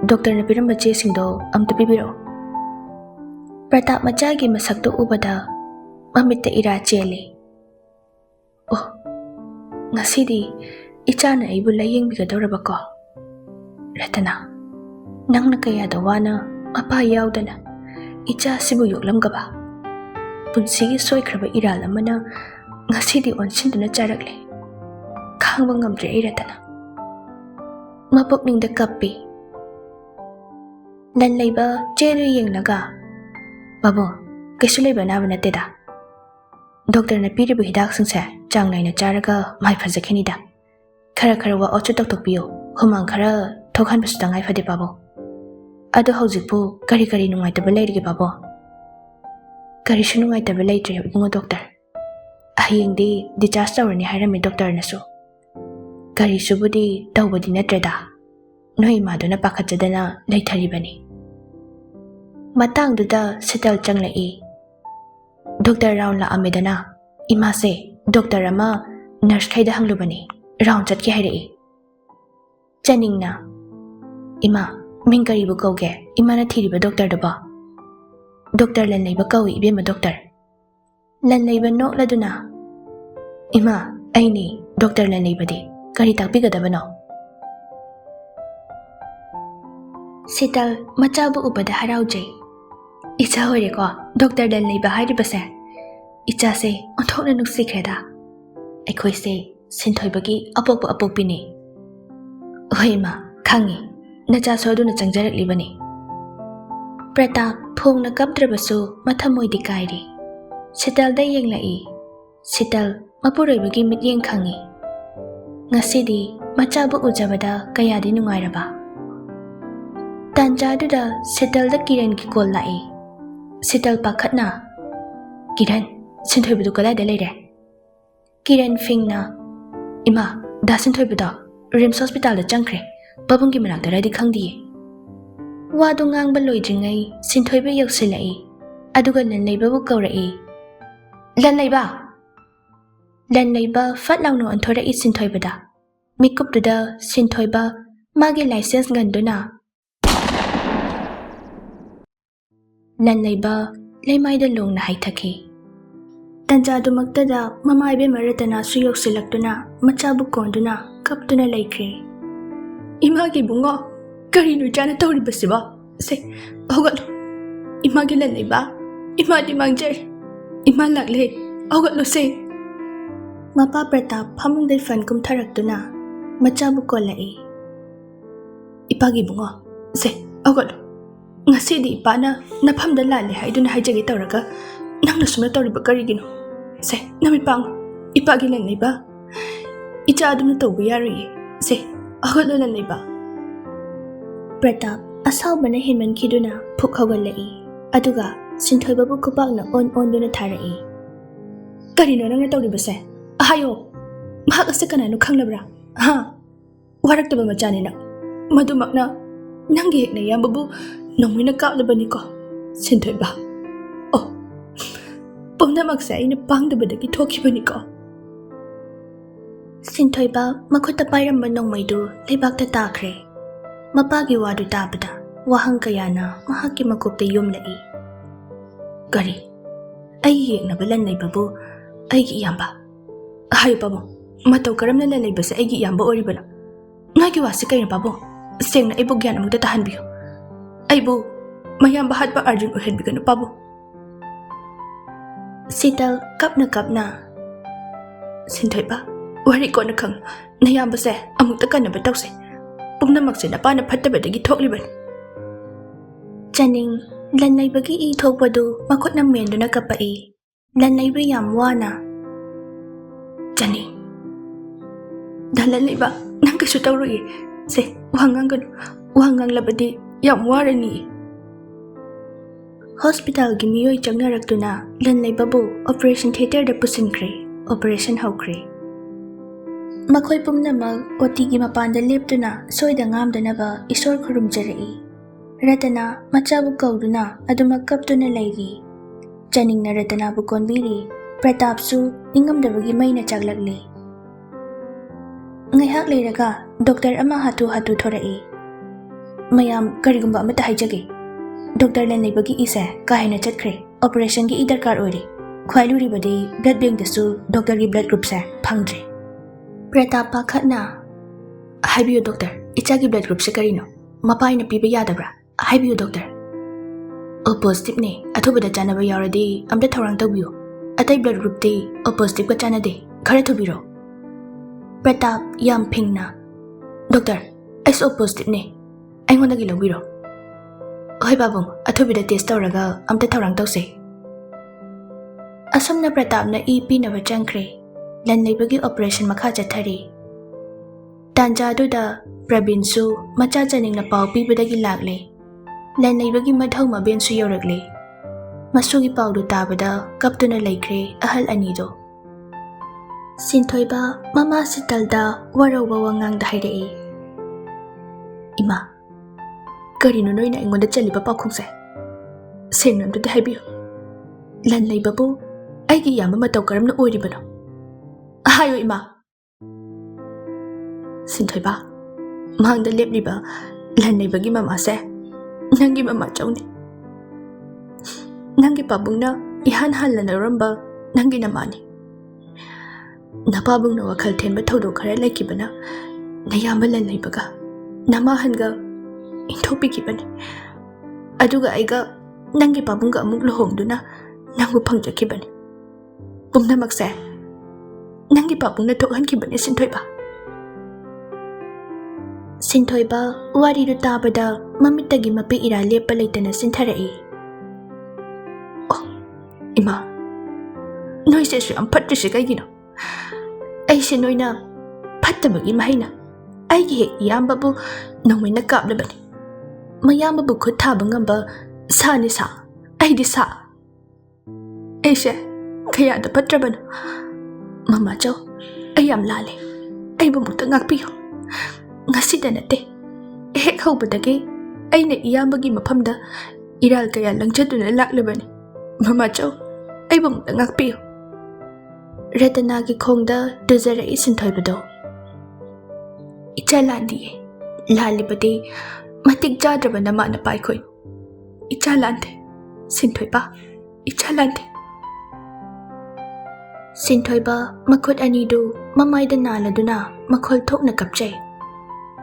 doctor na piramba che singdo amta pibiro Pratap machagi masakto ubada mamitta ira chele oh ngasidi ichana aibu layeng bigadorabako Ratana nangna kaya dawana apa yaudana icha sibu yoklamgaba punsigi soikraba iral amana ngasidi onsinduna charakle khangba ngamdre Ratana mapukningda kappi Nandeibam chelu yenglaga babu kaisu leiba naba nateda doctor na piribu hidak singse chang naina charaga mai phajakhinida khara wa ochu tokpiyo humang khara thokhan basu tangai phade babu adu hojikpu kari nungai taba leirige babu kari su nungai taba leitre bungo doctor ayengdi discharge tawrani hairami doctor nasu ꯀꯔꯤꯁꯨꯕꯨꯗꯤ ꯇꯧꯕꯗꯤ ꯅꯠꯇ꯭ꯔꯦꯗ ꯅꯣꯏ ꯏꯃꯥꯗꯨꯅ ꯄꯥꯈꯠꯆꯗꯅ ꯂꯩꯊꯔꯤꯕꯅꯤ ꯃꯇꯥꯡꯗꯨꯗ Sheetal ꯆꯪꯂꯛꯏ doctor round ꯂꯥꯛꯑꯝꯃꯦꯗꯅ 이마세 doctor ꯑꯃ ꯅꯔꯁꯈꯩꯗ ꯍꯪꯂꯨꯕꯅꯤ round ꯆꯠꯀꯦ ꯍꯥꯏꯔꯛꯏ ꯆꯅꯤꯡꯅ 이마 ꯃꯤꯡ ꯀꯔꯤꯕꯨ ꯀꯧꯒꯦ 이마ꯅ ꯊꯤꯔꯤꯕ ꯗꯣꯛꯇꯔꯗꯨꯕꯣ doctor ꯂꯟꯂꯩꯕ ꯀꯧꯏ 이베ꯝꯃ ꯗꯣꯛꯇꯔ ꯂꯟꯂꯩꯕ ꯅꯣꯛꯂꯗꯨꯅ 이마 ꯑꯩꯅꯤ ꯗꯣꯛꯇꯔ ꯂꯟꯂꯩꯕꯗꯤ ꯀꯔꯤ ꯇꯥꯛꯄꯤꯒꯗꯕꯅꯣ ꯁꯤꯇꯜ ꯃꯆꯥꯕꯨ ꯎꯕꯗ ꯍꯔꯥꯎꯖꯩ ꯏꯆꯥ ꯑꯣꯏꯔꯦꯀꯣ ꯗꯣꯛꯇꯔ ꯂꯟꯂꯩꯕ ꯍꯥꯏꯔꯤꯕꯁꯦ 이자세 온ꯊꯣꯛꯅ ꯅꯨꯡꯁꯤꯈ꯭ꯔꯦꯗ ꯑꯩꯈꯣꯏꯁꯦ ꯁꯤꯟꯊꯣꯏꯕꯒꯤ ꯑꯄꯣꯛꯄ ꯑꯄꯣꯛꯄꯤꯅꯤ ꯍꯣꯏ ꯏꯃꯥ ꯈꯪꯉꯤ ꯅꯆꯥꯁꯨ ꯑꯗꯨꯅ ꯆꯪꯖꯔꯛꯂꯤꯕꯅꯤ ꯄ꯭ꯔꯇꯥꯞ ꯐꯣꯡꯅ ꯀꯞꯇ꯭ꯔꯕꯁꯨ ꯃꯊꯃꯣꯏꯗꯤ ꯀꯥꯏꯔꯤ ꯁꯤꯇꯜꯗ ꯌꯦꯡꯂꯛꯏ ꯁꯤꯇꯜ ꯃꯄꯨꯔꯣꯏꯕꯒꯤ ꯃꯤꯠꯌꯦꯡ ꯈꯪꯉꯤ ꯉꯁꯤꯗꯤ ꯃꯆꯥꯕꯨ ꯎꯖꯕꯗ ꯀꯌꯥꯗꯤ ꯅꯨꯡꯉꯥꯏꯔꯕ ꯇꯥꯟꯖꯥꯗꯨꯗ ꯁꯤꯇꯜꯗ ꯀꯤꯔꯟꯒꯤ ꯀꯣꯜ ꯂꯥꯛꯏ ꯁꯤꯇꯜ ꯄꯥꯈꯠꯅ ꯀꯤꯔꯟ ꯁꯤꯟꯊꯣꯏꯕꯗꯨ ꯀꯗꯥꯏꯗ ꯂꯩꯔꯦ ꯀꯤꯔꯟ ꯐꯤꯡꯅ ꯏꯃꯥ ꯗꯥ ꯁꯤꯟꯊꯣꯏꯕꯗꯣ ꯔꯤꯝꯁ ꯍꯣꯁꯄꯤꯇꯥꯜꯗ ꯆꯪꯈ꯭ꯔꯦ ꯄꯥꯕꯨꯡꯒꯤ ꯃꯅꯥꯛꯇꯔꯗꯤ ꯈꯪꯗꯤꯌꯦ ꯋꯥꯗꯨ ꯉꯥꯡꯕ ꯂꯣꯏꯗ꯭ꯔꯤꯉꯩ ꯁꯤꯟꯊꯣꯏꯕ ꯌꯧꯁꯤꯜꯂꯛꯏ ꯑꯗꯨꯒ ꯂꯟꯂꯩꯕꯕꯨ ꯀꯧꯔꯛꯏ ꯂꯟꯂꯩꯕ ꯂꯟꯂꯩꯕ ꯐꯠ ꯂꯥꯎꯅ ꯑꯣꯟꯊꯣꯔꯛꯏ ꯁꯤꯟꯊꯣꯏꯕꯗ ꯃꯤꯀꯨꯞꯇꯨꯗ ꯁꯤꯟꯊꯣꯏꯕ ꯃꯥꯒꯤ ꯂꯥꯏꯁꯦꯟꯁ ꯒꯟꯗꯨꯅ ꯂꯟꯂꯩꯕ ꯂꯩꯃꯥꯏꯗ ꯂꯣꯡꯅ ꯍꯥꯏꯊꯈꯤ ꯇꯟꯖꯥꯗꯨꯃꯛꯇꯗ ꯃꯃꯥ ꯏꯕꯦꯝꯃ ꯔꯇꯅꯥꯁꯨ ꯌꯧꯁꯤꯜꯂꯛꯇꯨꯅ ꯃꯆꯥꯕꯨ ꯀꯣꯟꯗꯨꯅ ꯀꯞꯇꯨꯅ ꯂꯩꯈ꯭ꯔꯦ ꯏꯃꯥꯒꯤ ꯏꯕꯨꯡꯉꯣ ꯀꯔꯤꯅꯣ ꯏꯆꯥꯅ ꯇꯧꯔꯤꯕꯁꯤꯕꯣ ꯁꯦ ꯍꯧꯒꯠꯂꯣ ꯏꯃꯥꯒꯤ ꯂꯟꯂꯩꯕ ꯏꯃꯥꯗꯤ ꯃꯥꯡꯖꯔꯦ ꯏꯃꯥ ꯂꯥꯛꯂꯦ ꯍꯧꯒꯠꯂꯣ ꯁꯦ ꯃꯄꯥ ꯄ꯭ꯔꯇꯥꯞ ꯐꯃꯨꯡꯗꯩ ꯐꯟ ꯀꯨꯝꯊꯔꯛꯇꯨꯅ ꯃꯆꯥꯕꯨ ꯀꯣꯜꯂꯛꯏ ꯏꯄꯥꯒꯤ ꯏꯕꯨꯡꯉꯣ ꯁꯦ ꯍꯧꯒꯠꯂꯣ ꯉꯁꯤꯗꯤ ꯏꯄꯥꯅ ꯅꯐꯝꯗ ꯂꯥꯜꯂꯦ ꯍꯥꯏꯗꯨꯅ ꯍꯥꯏꯖꯒꯦ ꯇꯧꯔꯒ ꯅꯪꯅ ꯁꯨꯝꯅ ꯇꯧꯔꯤꯕ ꯀꯔꯤꯒꯤꯅꯣ ꯁꯦ ꯅꯃꯤꯠ ꯄꯥꯡꯉꯣ ꯏꯄꯥꯒꯤ ꯂꯟꯂꯩꯕ ꯏꯆꯥ ꯑꯗꯨꯅ ꯇꯧꯕ ꯌꯥꯔꯣꯏꯌꯦ ꯁꯦ ꯍꯧꯒꯠꯂꯣ ꯂꯟꯂꯩꯕ ꯄ꯭ꯔꯇꯥꯞ ꯑꯁꯥꯎꯕꯅ ꯍꯦꯟꯃꯟꯈꯤꯗꯨꯅ ꯐꯨꯛ ꯍꯧꯒꯠꯂꯛꯏ ꯑꯗꯨꯒ ꯁꯤꯟꯊꯣꯏꯕꯕꯨ ꯈꯨꯄꯥꯛꯅ ꯑꯣꯟꯗꯨꯅ ꯊꯥꯔꯛꯏ ꯀꯔꯤꯅꯣ ꯅꯪꯅ ꯇꯧꯔꯤꯕꯁꯦ ꯍꯥꯏꯌꯣ ꯃꯍꯥꯛ ꯑꯁꯤ ꯀꯅꯥꯅꯣ ꯈꯪꯂꯕ꯭ꯔꯥ ꯍꯥ ꯋꯥꯔꯛꯇꯕ ꯃꯆꯥꯅꯤ ꯅꯪ ꯃꯗꯨꯃꯛꯅ ꯅꯪꯒꯤ ꯍꯦꯛ ꯅꯌꯥꯝꯕꯕꯨ ꯅꯣꯡꯃꯩꯅ ꯀꯥꯞꯂꯕꯅꯤꯀꯣ ꯁꯤꯟꯊꯣꯏꯕ ꯑꯣ ꯄꯨꯝꯅꯃꯛꯁꯦ ꯑꯩꯅ ꯄꯥꯡꯗꯕꯗꯒꯤ ꯊꯣꯛꯈꯤꯕꯅꯤꯀꯣ ꯁꯤꯟꯊꯣꯏꯕ ꯃꯈꯨꯠꯇ ꯄꯥꯏꯔꯝꯕ ꯅꯣꯡꯃꯩꯗꯨ ꯂꯩꯕꯥꯛꯇ ꯇꯥꯈ꯭ꯔꯦ ꯃꯄꯥꯒꯤ ꯋꯥꯗꯨ ꯇꯥꯕꯗ ꯋꯥꯍꯪ ꯀꯌꯥꯅ ꯃꯍꯥꯛꯀꯤ ꯃꯀꯣꯛꯇ ꯌꯨꯝꯂꯛꯏ ꯀꯔꯤ ꯑꯩꯒꯤ ꯌꯦꯛꯅꯕ ꯂꯟꯂꯩꯕꯕꯨ ꯑꯩꯒꯤ ꯏꯌꯥꯝꯕ ꯍꯥꯏꯌꯨ ꯄꯥꯕꯨꯡ ꯃꯇꯧ ꯀꯔꯝꯅ ꯂꯟꯂꯩꯕꯁꯦ ꯑꯩꯒꯤ ꯏꯌꯥꯝꯕ ꯑꯣꯏꯔꯤꯕꯅꯣ ꯅꯣꯏꯒꯤ ꯋꯥꯁꯤ ꯀꯩꯅꯣ ꯄꯥꯕꯨꯡ ꯁꯦꯡꯅ ꯑꯩꯕꯨ ꯒ꯭ꯌꯥꯟ ꯑꯃꯨꯛꯇ ꯇꯥꯍꯟꯕꯤꯌꯨ ꯑꯩꯕꯨ ꯃꯌꯥꯝꯕ ꯍꯥꯠꯄ ꯑꯔꯖꯨꯟ ꯑꯣꯏꯍꯟꯕꯤꯒꯅꯨ ꯄꯥꯕꯨꯡ ꯁꯤꯇꯜ ꯀꯞꯅ ꯀꯞꯅ ꯁꯤꯟꯊꯣꯏꯕ ꯋꯥꯔꯤ ꯀꯣꯟꯅ ꯈꯪꯉꯨ ꯅꯌꯥꯝꯕꯁꯦ ꯑꯃꯨꯛꯇ ꯀꯟꯅꯕ ꯇꯧꯁꯦ ꯄꯨꯝꯅꯃꯛꯁꯦ ꯅꯄꯥꯅ ꯐꯠꯇꯕꯗꯒꯤ ꯊꯣꯛꯂꯤꯕꯅꯤ ꯆꯅꯤꯡ ꯂꯟꯂꯩꯕꯒꯤ ꯏ ꯊꯣꯛꯄꯗꯨ ꯃꯈꯨꯠꯅ ꯃꯦꯟꯗꯨꯅ ꯀꯞꯄꯛꯏ ꯂꯟꯂꯩꯕ ꯌꯥꯝ ꯋꯥꯅ ꯆꯅꯤꯡ ꯗꯥ ꯂꯟꯂꯩꯕ ꯅꯪ ꯀꯩꯁꯨ ꯇꯧꯔꯣꯏꯌꯦ ꯁꯦ ꯋꯥ ꯉꯥꯡꯒꯅꯨ ꯋꯥ ꯉꯥꯡꯂꯕꯗꯤ ꯌꯥꯝ ꯋꯥꯔꯅꯤꯌꯦ ꯍꯣꯁꯄꯤꯇꯥꯜꯒꯤ ꯃꯤꯑꯣꯏ ꯆꯪꯅꯔꯛꯇꯨꯅ ꯂꯟꯂꯩꯕꯕꯨ ꯑꯣꯄꯔꯦꯁꯟ ꯊꯤꯌꯦꯇꯔꯗ ꯄꯨꯁꯤꯟꯈ꯭ꯔꯦ ꯑꯣꯄꯔꯦꯁꯟ ꯍꯧꯈ꯭ꯔꯦ ꯃꯈꯣꯏ ꯄꯨꯝꯅꯃꯛ ꯑꯣꯇꯤꯒꯤ ꯃꯄꯥꯟꯗ ꯂꯦꯞꯇꯨꯅ ꯁꯣꯏꯗ ꯉꯥꯝꯗꯅꯕ ꯏꯁꯣꯔ ꯈꯨꯔꯨꯝꯖꯔꯛꯏ ꯔꯇꯅꯥ ꯃꯆꯥꯕꯨ ꯀꯧꯗꯨꯅ ꯑꯗꯨꯃꯛ ꯀꯞꯇꯨꯅ ꯂꯩꯔꯤ ꯆꯅꯤꯡꯅ ꯔꯇꯅꯥꯕꯨ ꯀꯣꯟꯕꯤꯔꯤ ꯄ꯭ꯔꯇꯥꯞꯁꯨ ꯅꯤꯡꯉꯝꯗꯕꯒꯤ ꯃꯩꯅ ꯆꯥꯛꯂꯛꯂꯤ ꯉꯥꯏꯍꯥꯛ ꯂꯩꯔꯒ ꯗꯣꯛꯇꯔ ꯑꯃ ꯍꯥꯊꯨ ꯍꯥꯊꯨ ꯊꯣꯔꯛꯏ ꯃꯌꯥꯝ ꯀꯔꯤꯒꯨꯝꯕ ꯑꯃꯠꯇ ꯍꯥꯏꯖꯒꯦ ꯗꯣꯛꯇꯔ ꯂꯟꯂꯩꯕꯒꯤ ꯏꯁꯦ ꯀꯥ ꯍꯦꯟꯅ ꯆꯠꯈ꯭ꯔꯦ ꯑꯣꯄꯔꯦꯁꯟꯒꯤ ꯏ ꯗꯔꯀꯥꯔ ꯑꯣꯏꯔꯤ ꯈ꯭ꯋꯥꯏ ꯂꯨꯔꯤꯕꯗꯤ ꯕ꯭ꯂꯗ ꯕꯦꯡꯛꯇꯁꯨ ꯗꯣꯛꯇꯔꯒꯤ ꯕ꯭ꯂꯗ ꯒ꯭ꯔꯨꯞꯁꯦ ꯐꯪꯗ꯭ꯔꯦ ꯄ꯭ꯔꯇꯥꯞ ꯄꯥꯈꯠꯅ ꯍꯥꯏꯕꯤꯌꯨ ꯗꯣꯛꯇꯔ ꯏꯆꯥꯒꯤ ꯕ꯭ꯂꯗ ꯒ꯭ꯔꯨꯞꯁꯦ ꯀꯔꯤꯅꯣ ꯃꯄꯥꯅ ꯄꯤꯕ ꯌꯥꯗꯕ꯭ꯔꯥ ꯍꯥꯏꯕꯤꯌꯨ ꯗꯣꯛꯇꯔ ꯑꯣ ꯄꯣꯖꯤꯇꯤꯚꯅꯦ ꯑꯊꯨꯕꯗ ꯆꯥꯅꯕ ꯌꯥꯎꯔꯗꯤ ꯑꯝꯇ ꯊꯧꯔꯥꯡ ꯇꯧꯕꯤꯌꯨ ꯑꯇꯩ ꯕ꯭ꯂꯗ ꯒ꯭ꯔꯨꯞꯇꯤ ꯑꯣ ꯄꯣꯖꯤꯇꯤꯚꯀ ꯆꯥꯅꯗꯦ ꯈꯔ ꯊꯨꯕꯤꯔꯣ ꯄ꯭ꯔꯇꯥꯞ ꯌꯥꯝ ꯐꯤꯡꯅ ꯗꯣꯛꯇꯔ ꯑꯩꯁꯨ ꯑꯣ ꯄꯣꯖꯤꯇꯤꯚꯅꯦ ꯑꯩꯉꯣꯟꯗꯒꯤ ꯂꯧꯕꯤꯔꯣ ꯍꯣꯏ ꯄꯥꯕꯨꯡ ꯑꯊꯨꯕꯤꯗ ꯇꯦꯁ ꯇꯧꯔꯒ ꯑꯝꯇ ꯊꯧꯔꯥꯡ ꯇꯧꯁꯦ ꯑꯁꯨꯝꯅ ꯄ꯭ꯔꯇꯥꯞꯅ ꯏ ꯄꯤꯅꯕ ꯆꯪꯈ꯭ꯔꯦ ꯂꯟꯂꯩꯕꯒꯤ ꯑꯣꯄꯔꯦꯁꯟ ꯃꯈꯥ ꯆꯠꯊꯔꯤ ꯇꯥꯟꯖꯥꯗꯨꯗ ꯄ꯭ꯔꯕꯤꯟꯁꯨ ꯃꯆꯥ ꯆꯅꯤꯡꯅ ꯄꯥꯎ ꯄꯤꯕꯗꯒꯤ ꯂꯥꯛꯂꯦ ꯂꯟꯂꯩꯕꯒꯤ ꯃꯙꯧ ꯃꯕꯦꯟꯁꯨ ꯌꯧꯔꯛꯂꯦ ꯃꯁꯨꯒꯤ ꯄꯥꯎꯗꯨ ꯇꯥꯕꯗ ꯀꯞꯇꯨꯅ ꯂꯩꯈ꯭ꯔꯦ ꯑꯍꯜ ꯑꯅꯤꯗꯣ ꯁꯤꯟꯊꯣꯏꯕ ꯃꯃꯥ ꯁꯤꯇꯜꯗ ꯋꯥꯔꯧꯕ ꯋꯥꯉꯥꯡꯗ ꯍꯥꯏꯔꯛꯏ꯫ ꯏꯃꯥ, ꯀꯔꯤꯅꯣ ꯅꯣꯏꯅ ꯑꯩꯉꯣꯟꯗ ꯆꯜꯂꯤꯕ ꯄꯥꯎꯈꯨꯝꯁꯦ? ꯁꯦꯡꯅ ꯑꯝꯇꯗꯤ ꯍꯥꯏꯕꯤꯌꯨ꯫ ꯂꯟ ꯂꯩꯕꯕꯨ ꯑꯩꯒꯤ ꯏꯌꯥꯝꯕ ꯃꯇꯧ ꯀꯔꯝꯅ ꯑꯣꯏꯔꯤꯕꯅꯣ? ꯍꯥꯏꯌꯨ ꯏꯃꯥ꯫ ꯁꯤꯟꯊꯣꯏꯕ, ꯃꯥꯡꯗ ꯂꯦꯞꯂꯤꯕ ꯂꯟ ꯂꯩꯕꯒꯤ ꯃꯃꯥꯁꯦ ꯅꯪꯒꯤ ꯃꯃꯥꯆꯧꯅꯤ꯫ ꯅꯪꯒꯤ ꯄꯥꯕꯨꯡꯅ 이한 ꯍꯥꯟꯅ ꯂꯧꯔꯝꯕ ꯅꯪꯒꯤ ꯅꯃꯥꯅꯤ꯫ ꯅꯄꯥꯕꯨꯡꯅ ꯋꯥꯈꯜ ꯊꯦꯟꯕ ꯊꯧꯗꯣꯛ ꯈꯔ ꯂꯩꯈꯤꯕꯅ ꯅꯌꯥꯝꯕ ꯂꯟ ꯂꯩꯕꯒ ꯅꯃꯥꯍꯟꯒ ꯏꯟꯊꯣꯛꯄꯤꯈꯤꯕꯅꯤ꯫ ꯑꯗꯨꯒ ꯑꯩꯒ ꯅꯪꯒꯤ ꯄꯥꯕꯨꯡꯒ ꯑꯃꯨꯛ ꯂꯨꯍꯣꯡꯗꯨꯅ ꯅꯪꯕꯨ ꯐꯪꯖꯈꯤꯕꯅꯤ꯫ ꯄꯨꯝꯅꯃꯛꯁꯦ ꯅꯪꯒꯤ ꯄꯥꯕꯨꯡꯅ ꯊꯣꯛꯍꯟꯈꯤꯕꯅꯤ ꯁꯤꯟꯊꯣꯏꯕ꯫ ꯁꯤꯟꯊꯣꯏꯕ ꯋꯥꯔꯤꯗꯨ ꯇꯥꯕꯗ ꯃꯃꯤꯠꯇꯒꯤ ꯃꯄꯤ ꯏꯔꯥ ꯂꯦꯞꯄ ꯂꯩꯇꯅ ꯆꯤꯟꯊꯔꯛꯏ꯫ ꯑꯣ ꯏꯃꯥ, ꯅꯣꯏꯁꯦꯁꯨ ꯌꯥꯝ ꯐꯠꯇ꯭ꯔꯤꯁꯦ ꯀꯩꯒꯤꯅꯣ? ꯑꯩꯁꯦ ꯅꯣꯏꯅ ꯐꯠꯇꯕꯒꯤ ꯃꯍꯩꯅ ꯑꯩꯒꯤ ꯍꯦꯛ ꯏꯌꯥꯝꯕꯕꯨ ꯅꯣꯡꯃꯩꯅ ꯀꯥꯞꯂꯕꯅꯤ꯫ ꯃꯌꯥꯝꯕꯕꯨ ꯈꯨꯠ ꯊꯥꯕ ꯉꯝꯕ ꯁꯥꯅꯤ ꯁꯥ, ꯑꯩꯗꯤ ꯁꯥ꯫ ꯑꯩꯁꯦ ꯀꯌꯥꯗ ꯐꯠꯇ꯭ꯔꯕꯅꯣ? ꯃꯃꯥꯆꯧ, ꯑꯩ ꯌꯥꯝ ꯂꯥꯜꯂꯦ꯫ ꯑꯩꯕꯨ ꯑꯃꯨꯛꯇ ꯉꯥꯛꯄꯤꯌꯨ꯫ ꯉꯁꯤꯗ ꯅꯠꯇꯦ, ꯍꯦꯛ ꯍꯧꯕꯗꯒꯤ ꯑꯩꯅ ꯏꯌꯥꯝꯕꯒꯤ ꯃꯐꯝꯗ ꯏꯔꯥꯜ ꯀꯌꯥ ꯂꯪꯖꯗꯨꯅ ꯂꯥꯛꯂꯕꯅꯤ꯫ ꯃꯃꯥꯆꯧ, ꯑꯩꯕꯨ ꯑꯃꯨꯛꯇ ꯉꯥꯛꯄꯤꯌꯨ꯫ ꯔꯇꯅꯥꯒꯤ ꯈꯣꯡꯗ ꯇꯨꯖꯔꯛꯏ ꯁꯤꯟꯊꯣꯏꯕꯗꯣ꯫ ꯏꯆꯥ ꯂꯥꯟꯗꯤꯌꯦ, ꯂꯥꯜꯂꯤꯕꯗꯤ ꯃꯇꯤꯛ ꯆꯥꯗ꯭ꯔꯕ ꯅꯃꯥ ꯅꯄꯥ ꯑꯩꯈꯣꯏ꯫ ꯏꯆꯥ ꯂꯥꯟꯗꯦ ꯁꯤꯟꯊꯣꯏꯕ, ꯏꯆꯥ ꯂꯥꯟꯗꯦ꯫ ꯁꯤꯟꯊꯣꯏꯕ ꯃꯈꯨꯠ ꯑꯅꯤꯗꯨ ꯃꯃꯥꯏꯗ ꯅꯥꯜꯂꯗꯨꯅ ꯃꯈꯣꯜ ꯊꯣꯛꯅ ꯀꯞꯆꯩ꯫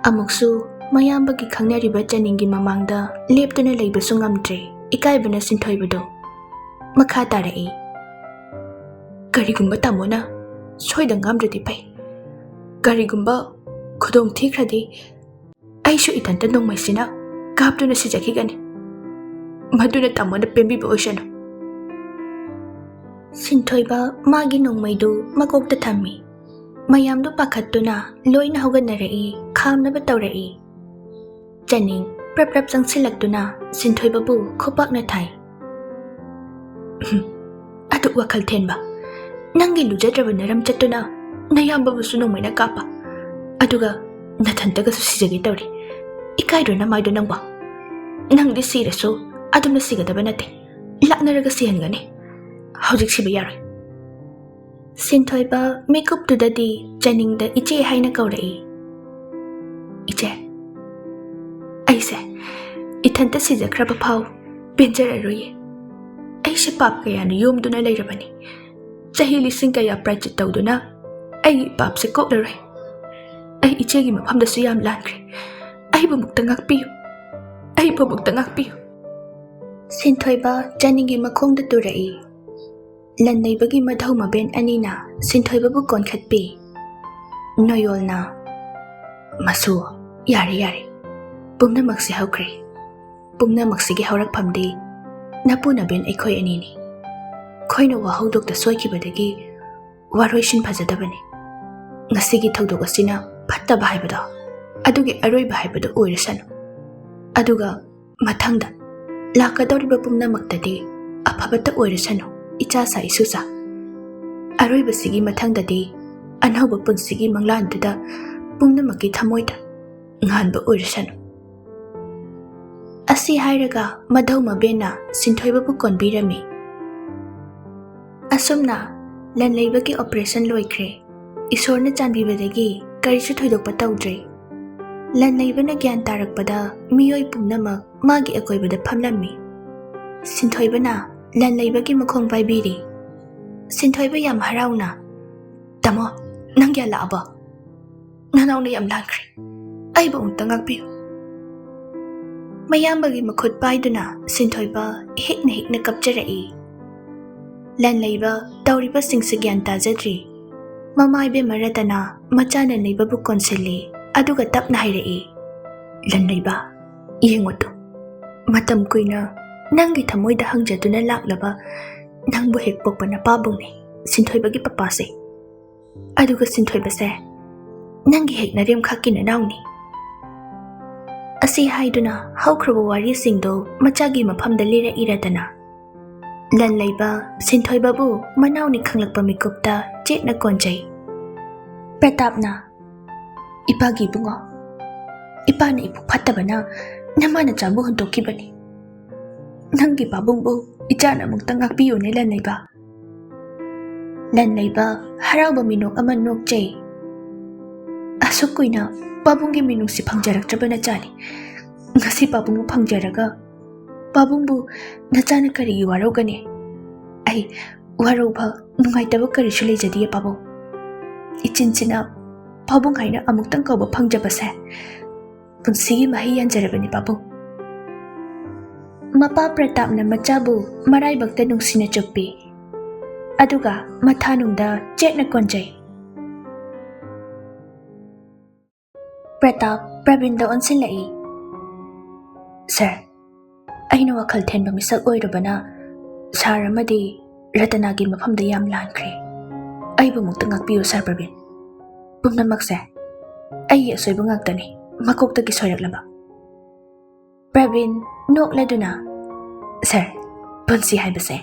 ꯑꯃꯨꯛꯁꯨ ꯃꯌꯥꯝꯕꯒꯤ ꯈꯪꯅꯔꯤꯕ ꯆꯅꯤꯡꯒꯤ ꯃꯃꯥꯡꯗ ꯂꯦꯞꯇꯨꯅ ꯂꯩꯕꯁꯨ ꯉꯝꯗ꯭ꯔꯦ ꯏꯀꯥꯏꯕꯅ ꯁꯤꯟꯊꯣꯏꯕꯗꯣ꯫ ꯃꯈꯥ ꯇꯥꯔꯛꯏ꯫ ꯀꯔꯤꯒꯨꯝꯕ ꯇꯥꯃꯣꯅ ꯁꯣꯏꯗ ꯉꯥꯝꯗ꯭ꯔꯗꯤ ꯐꯩ꯫ ꯀꯔꯤꯒꯨꯝꯕ ꯈꯨꯗꯣꯡ ꯊꯤꯈ꯭ꯔꯗꯤ ꯑꯩꯁꯨ ꯏꯊꯟꯇ ꯅꯣꯡꯃꯩꯁꯤꯅ ꯀꯥꯞꯇꯨꯅ ꯁꯤꯖꯈꯤꯒꯅꯤ꯫ ꯃꯗꯨꯅ ꯇꯥꯃꯣꯅ ꯄꯦꯟꯕꯤꯕ ꯑꯣꯏꯁꯅꯨ꯫ ꯁꯤꯟꯊꯣꯏꯕ ꯃꯥꯒꯤ ꯅꯣꯡꯃꯩꯗꯨ ꯃꯀꯣꯛꯇ ꯊꯝꯃꯤ꯫ ꯃꯌꯥꯝꯗꯨ ꯄꯥꯈꯠꯇꯨꯅ ꯂꯣꯏꯅ ꯍꯧꯒꯠꯅꯔꯛꯏ, ꯈꯥꯝꯅꯕ ꯇꯧꯔꯛꯏ꯫ ꯆꯅꯤꯡ ꯄ꯭ꯔꯞ ꯄ꯭ꯔꯞ ꯆꯪꯁꯤꯜꯂꯛꯇꯨꯅ ꯁꯤꯟꯊꯣꯏꯕꯕꯨ ꯈꯨꯄꯥꯛꯅ ꯊꯥꯏ꯫ ꯑꯗꯨꯛ ꯋꯥꯈꯜ ꯊꯦꯟꯕ, ꯅꯪꯒꯤ ꯂꯨꯖꯗ꯭ꯔꯕ ꯅꯔꯝ ꯆꯠꯇꯨꯅ ꯅꯌꯥꯝꯕꯕꯨꯁꯨ ꯅꯣꯡꯃꯩꯅ ꯀꯥꯞꯄ, ꯑꯗꯨꯒ ꯅꯊꯟꯇꯒꯁꯨ ꯁꯤꯖꯒꯦ ꯇꯧꯔꯤ꯫ ꯏꯀꯥꯏꯗ꯭ꯔꯣ ꯅꯃꯥꯏꯗꯣ ꯅꯪꯕꯣ? ꯅꯪꯗꯤ ꯁꯤꯔꯁꯨ ꯑꯗꯨꯝꯅ ꯁꯤꯒꯗꯕ ꯅꯠꯇꯦ, ꯂꯥꯛꯅꯔꯒ ꯁꯤꯍꯟꯒꯅꯤ꯫ ꯍꯧꯖꯤꯛ ꯁꯤꯕ ꯌꯥꯔꯣꯏ꯫ ꯁꯤꯟꯊꯣꯏꯕ ꯃꯤꯀꯨꯞꯇꯨꯗꯗꯤ ꯆꯅꯤꯡꯗ ꯏꯆꯦ ꯍꯥꯏꯅ ꯀꯧꯔꯛꯏ꯫ ꯏꯆꯦ, ꯑꯩꯁꯦ ꯏꯊꯟꯇ ꯁꯤꯖꯈ꯭ꯔꯕ ꯐꯥꯎ ꯄꯦꯟꯖꯔꯔꯣꯏꯌꯦ꯫ ꯑꯩꯁꯦ ꯄꯥꯞ ꯀꯌꯥꯅ ꯌꯣꯝꯗꯨꯅ ꯂꯩꯔꯕꯅꯤ꯫ ꯆꯍꯤ 1000 ꯀꯌꯥ ꯄ꯭ꯔꯥꯏꯆꯤꯠ ꯇꯧꯗꯨꯅ ꯑꯩꯒꯤ ꯄꯥꯞꯁꯦ ꯀꯣꯛꯂꯔꯣꯏ꯫ ꯑꯩ ꯏꯆꯦꯒꯤ ꯃꯐꯝꯗꯁꯨ ꯌꯥꯝ ꯂꯥꯟꯈ꯭ꯔꯦ꯫ ꯑꯩꯕꯨ ꯑꯃꯨꯛꯇ ꯉꯥꯛꯄꯤꯌꯨ꯫ ꯑꯩꯕꯨ ꯑꯃꯨꯛꯇ ꯉꯥꯛꯄꯤꯌꯨ꯫ ꯁꯤꯟꯊꯣꯏꯕ ꯆꯅꯤꯡꯒꯤ ꯃꯈꯣꯡꯗ ꯇꯨꯔꯛꯏ꯫ ꯂꯟꯅꯩꯕꯒꯤ ꯃꯙꯧ ꯃꯕꯦꯟ ꯑꯅꯤꯅ ꯁꯤꯟꯊꯣꯏꯕꯕꯨ ꯀꯣꯟꯈꯠꯄꯤ꯫ ꯅꯣꯌꯣꯜꯅ, ꯃꯁꯨ, ꯌꯥꯔꯦ ꯌꯥꯔꯦ, ꯄꯨꯝꯅꯃꯛꯁꯦ ꯍꯧꯈ꯭ꯔꯦ꯫ ꯄꯨꯝꯅꯃꯛꯁꯤꯒꯤ ꯍꯧꯔꯛꯐꯝꯗꯤ ꯅꯄꯨ ꯅꯕꯦꯟ ꯑꯩꯈꯣꯏ ꯑꯅꯤꯅꯤ꯫ ꯑꯩꯈꯣꯏꯅ ꯋꯥꯍꯧꯗꯣꯛꯇ ꯁꯣꯏꯈꯤꯕꯗꯒꯤ ꯋꯥꯔꯣꯏꯁꯤꯟ ꯐꯖꯗꯕꯅꯤ꯫ ꯉꯁꯤꯒꯤ ꯊꯧꯗꯣꯛ ꯑꯁꯤꯅ ꯐꯠꯇꯕ ꯍꯥꯏꯕꯗꯣ, ꯑꯗꯨꯒꯤ ꯑꯔꯣꯏꯕ ꯍꯥꯏꯕꯗꯨ ꯑꯣꯏꯔꯁꯅꯨ꯫ ꯑꯗꯨꯒ ꯃꯊꯪꯗ ꯂꯥꯛꯀꯗꯧꯔꯤꯕ ꯄꯨꯝꯅꯃꯛꯇꯗꯤ ꯑꯐꯕꯇ ꯑꯣꯏꯔꯁꯅꯨ ꯏꯆꯥꯁꯥ ꯏꯁꯨꯁꯥ꯫ ꯑꯔꯣꯏꯕꯁꯤꯒꯤ ꯃꯊꯪꯗꯗꯤ ꯑꯅꯧꯕ ꯄꯨꯟꯁꯤꯒꯤ ꯃꯪꯂꯥꯟꯗꯨꯗ ꯄꯨꯝꯅꯃꯛꯀꯤ ꯊꯃꯣꯏꯗ ꯉꯥꯟꯕ ꯑꯣꯏꯔꯁꯅꯨ꯫ ꯑꯁꯤ ꯍꯥꯏꯔꯒ ꯃꯙꯧ ꯃꯕꯦꯟꯅ ꯁꯤꯟꯊꯣꯏꯕꯕꯨ ꯀꯣꯟꯕꯤꯔꯝꯃꯤ꯫ ꯑꯁꯨꯝꯅ ꯂꯟꯂꯩꯕꯒꯤ ꯑꯣꯄꯔꯦꯁꯟ ꯂꯣꯏꯈ꯭ꯔꯦ꯫ ꯏꯁꯣꯔꯅ ꯆꯥꯟꯕꯤꯕꯗꯒꯤ ꯀꯔꯤꯁꯨ ꯊꯣꯏꯗꯣꯛꯄ ꯇꯧꯗ꯭ꯔꯦ꯫ ꯂꯟꯂꯩꯕꯅ ꯒ꯭ꯌꯥꯟ ꯇꯥꯔꯛꯄꯗ ꯃꯤꯑꯣꯏ ꯄꯨꯝꯅꯃꯛ ꯃꯥꯒꯤ ꯑꯀꯣꯏꯕꯗ ꯐꯝꯂꯝꯃꯤ꯫ ꯁꯤꯟꯊꯣꯏꯕꯅ ꯂꯟꯂꯩꯕꯒꯤ ꯃꯈꯣꯡ ꯄꯥꯏꯕꯤꯔꯤ꯫ ꯁꯤꯟꯊꯣꯏꯕ ꯌꯥꯝ ꯍꯔꯥꯎꯅ, ꯇꯥꯃꯣ, ꯅꯪ ꯒ꯭ꯌꯥꯟ ꯂꯥꯛꯑꯕꯣ? ꯅꯅꯥꯎꯅ ꯌꯥꯝ ꯂꯥꯟꯈ꯭ꯔꯦ꯫ ꯑꯩꯕꯨ ꯑꯃꯨꯛꯇ ꯉꯥꯛꯄꯤꯌꯨ꯫ ꯃꯌꯥꯝꯕꯒꯤ ꯃꯈꯨꯠ ꯄꯥꯏꯗꯨꯅ ꯁꯤꯟꯊꯣꯏꯕ ꯍꯤꯛꯅ ꯍꯤꯛꯅ ꯀꯞꯆꯔꯛꯏ꯫ ꯂꯟꯂꯩꯕ ꯇꯧꯔꯤꯕꯁꯤꯡꯁꯦ ꯒ꯭ꯌꯥꯟ ꯇꯥꯖꯗ꯭ꯔꯤ꯫ ꯃꯃꯥ ꯏꯕꯦꯝꯃ ꯔꯇꯅꯥ ꯃꯆꯥ ꯂꯟꯂꯩꯕꯕꯨ ꯀꯣꯟꯁꯤꯜꯂꯤ, ꯑꯗꯨꯒ ꯇꯞꯅ ꯍꯥꯏꯔꯛꯏ꯫ ꯂꯟꯂꯩꯕ, ꯌꯦꯡꯉꯨꯇꯨ, ꯃꯇꯝ ꯀꯨꯏꯅ ꯅꯪꯒꯤ ꯊꯃꯣꯏꯗ ꯍꯪꯖꯗꯨꯅ ꯂꯥꯛꯂꯕ ꯅꯪꯕꯨ ꯍꯦꯛ ꯄꯣꯛꯄ ꯅꯄꯥꯕꯨꯡꯅꯤ ꯁꯤꯟꯊꯣꯏꯕꯒꯤ ꯄꯄꯥꯁꯦ꯫ ꯑꯗꯨꯒ ꯁꯤꯟꯊꯣꯏꯕꯁꯦ ꯅꯪꯒꯤ ꯍꯦꯛ ꯅꯔꯦꯝꯈꯥꯛꯀꯤ ꯅꯅꯥꯎꯅꯤ꯫ ꯑꯁꯤ ꯍꯥꯏꯗꯨꯅ ꯍꯧꯈ꯭ꯔꯕ ꯋꯥꯔꯤꯁꯤꯡꯗꯨ ꯃꯆꯥꯒꯤ ꯃꯐꯝꯗ ꯂꯤꯔꯛꯏ ꯔꯇꯅꯥ꯫ ꯂꯟꯂꯩꯕ ꯁꯤꯟꯊꯣꯏꯕꯕꯨ ꯃꯅꯥꯎꯅꯤ ꯈꯪꯂꯛꯄ ꯃꯤꯀꯨꯞꯇ ꯆꯦꯠꯅ ꯀꯣꯟꯖꯩ꯫ Pratapna Ipagi bungo Ipana ipu phattabana namana chabu huntokibani Nangi pabungbu ichana mukta ngakpiyone Nandeibam Nandeibam harauba minok ama nokjay Asuk kuina pabunggi minungsi phangjaraktrabana chani ngasi pabungbu phangjaraga pabungbu nachana karigi warogane ai warauba nungaitaba karisu leijadiye pabung Ichinchina pabung haina amuktang kauba phangjabase punsigi mahi yanjarabani pabung Mapa Pratapna machabu maraibakta nungsina chuppi aduga mathanungda chetna konjai Pratap Pravinda onsilai Sir aina WakhaL thenba misak oirabana sar amadi Ratanagi mafamda yam lankre aibu mukta ngakpiyu Sir Pravin pumnamakse ai asoibu ngaktani makoktagi soiraklaba Pravin nokladuna Sir punsi haibase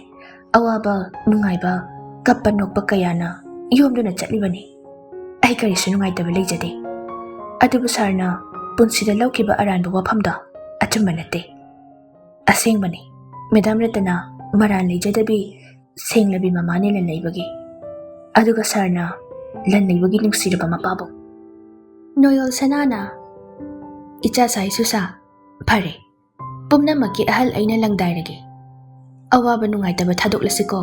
awaba nungaiba kappa nokpa kayana yomduna chatlibani ai karisu nungaitaba leijade adubu sarna punsida laukiba aranba wafamda achumba nate asengbani Madam Ratana maran leijadabi senglabi mamane lanleibagi aduga sarna lanleibagi nungsiraba mapabu Noyol sanana icha sai susa phare pumnamaki ahal aina langdairage awaba nungaitaba thadoklasiko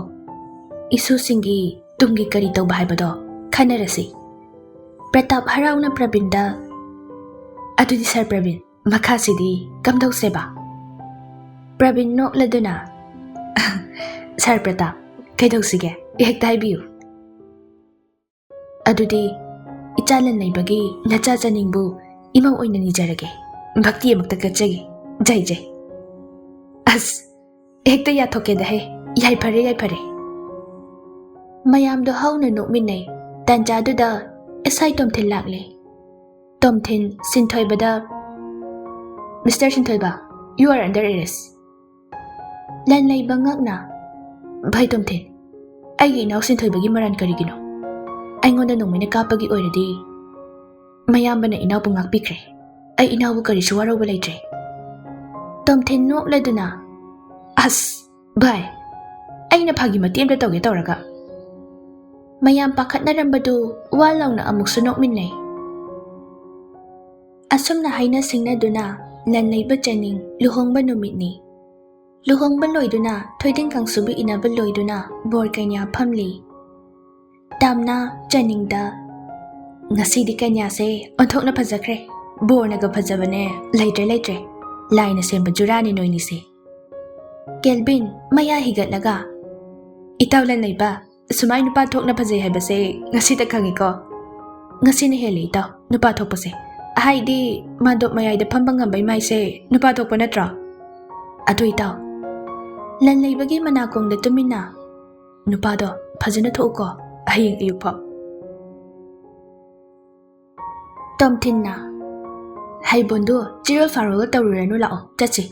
isu singi tumgi kari tawba haibado khanarasi Pratap harauna Pravinda adudi Sir Pravin makhasidi kamdauseba Pravin nokladuna Sir Pratap kaidausige hekta haibiyu adudi ichalan leibagi nacha chaningbu imam oina nijarage bhakti amakta kachagi jai jai as hekta yathoke dahe yai phare mayamdo hauna nokminai tanjaduda esai tomthin lakle tomthin sinthoibada Mr. Sinthoiba you are under arrest lanlaiba ngakna bhai tomthin aigi naw sinthoibagi maran karigino aingonda nongmina kapagi oiradi mayambana inawbu ngakpikre ai inawbu karisu warauba leitre tomthin nokladuna as bhai aina phagi matemda tawge tawraga mayam pakhatnarambadu walauna amuksu nokminnai asumna haina singnaduna lanleiba chaning luhongba numitni luhongba loiduna thoiding kangsubi inaba loiduna borkanya phamli tamna chaningda ngasidi kanya se onthokna phajakre bornaga phajabane leitre laina semba jurani noini se Kelvin maya higatlaga itawlan leiba sumai nupa thokna phajai haibase ngasida khangiko ngasina hele itaw nupa thokpase haidi madop mayai da phamba ngambai mai se nupa thokpa natra adu itaw lan leibagi manakong da tumina nupa do phajana thoko ahing ayupa tomthinna haibondo chirol faroga tawruranu lao chachi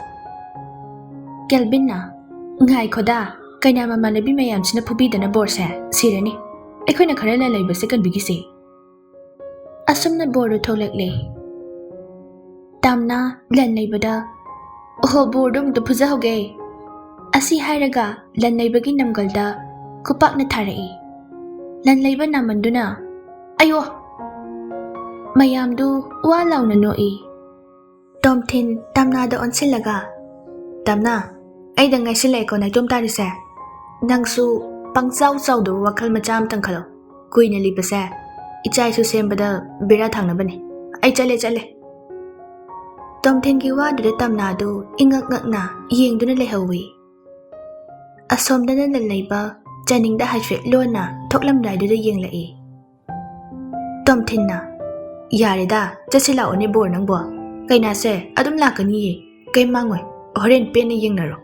Kelvin na ngai khoda kaina mamanabi mayam sina phubi dana borse sirani ekhoina khara la leibase kan bigise asumna boru tholakle tamna lan leibada oho bordum to phuja hoge asi hairaga lan leibagi namgalda khupakna tharai lan leiba namanduna ayo mayamdu wa launa noi tomthin tamna da onsilaga tamna aida ngai silai ko nai tom tarise nangsu pangchau chaudu WakhaL macham tangkhalo kuina libase ichai su sembada bira thangna bane ai chale tomthin ki wa de tamna du ingak ngakna yengduna lehawi asomdana lalaiba chaningda haifet lona thoklamdai du yenglai tomthinna yareda chasila oni bor nangbo kaina se adum lakani ye kai mangoi horen pen yengnaro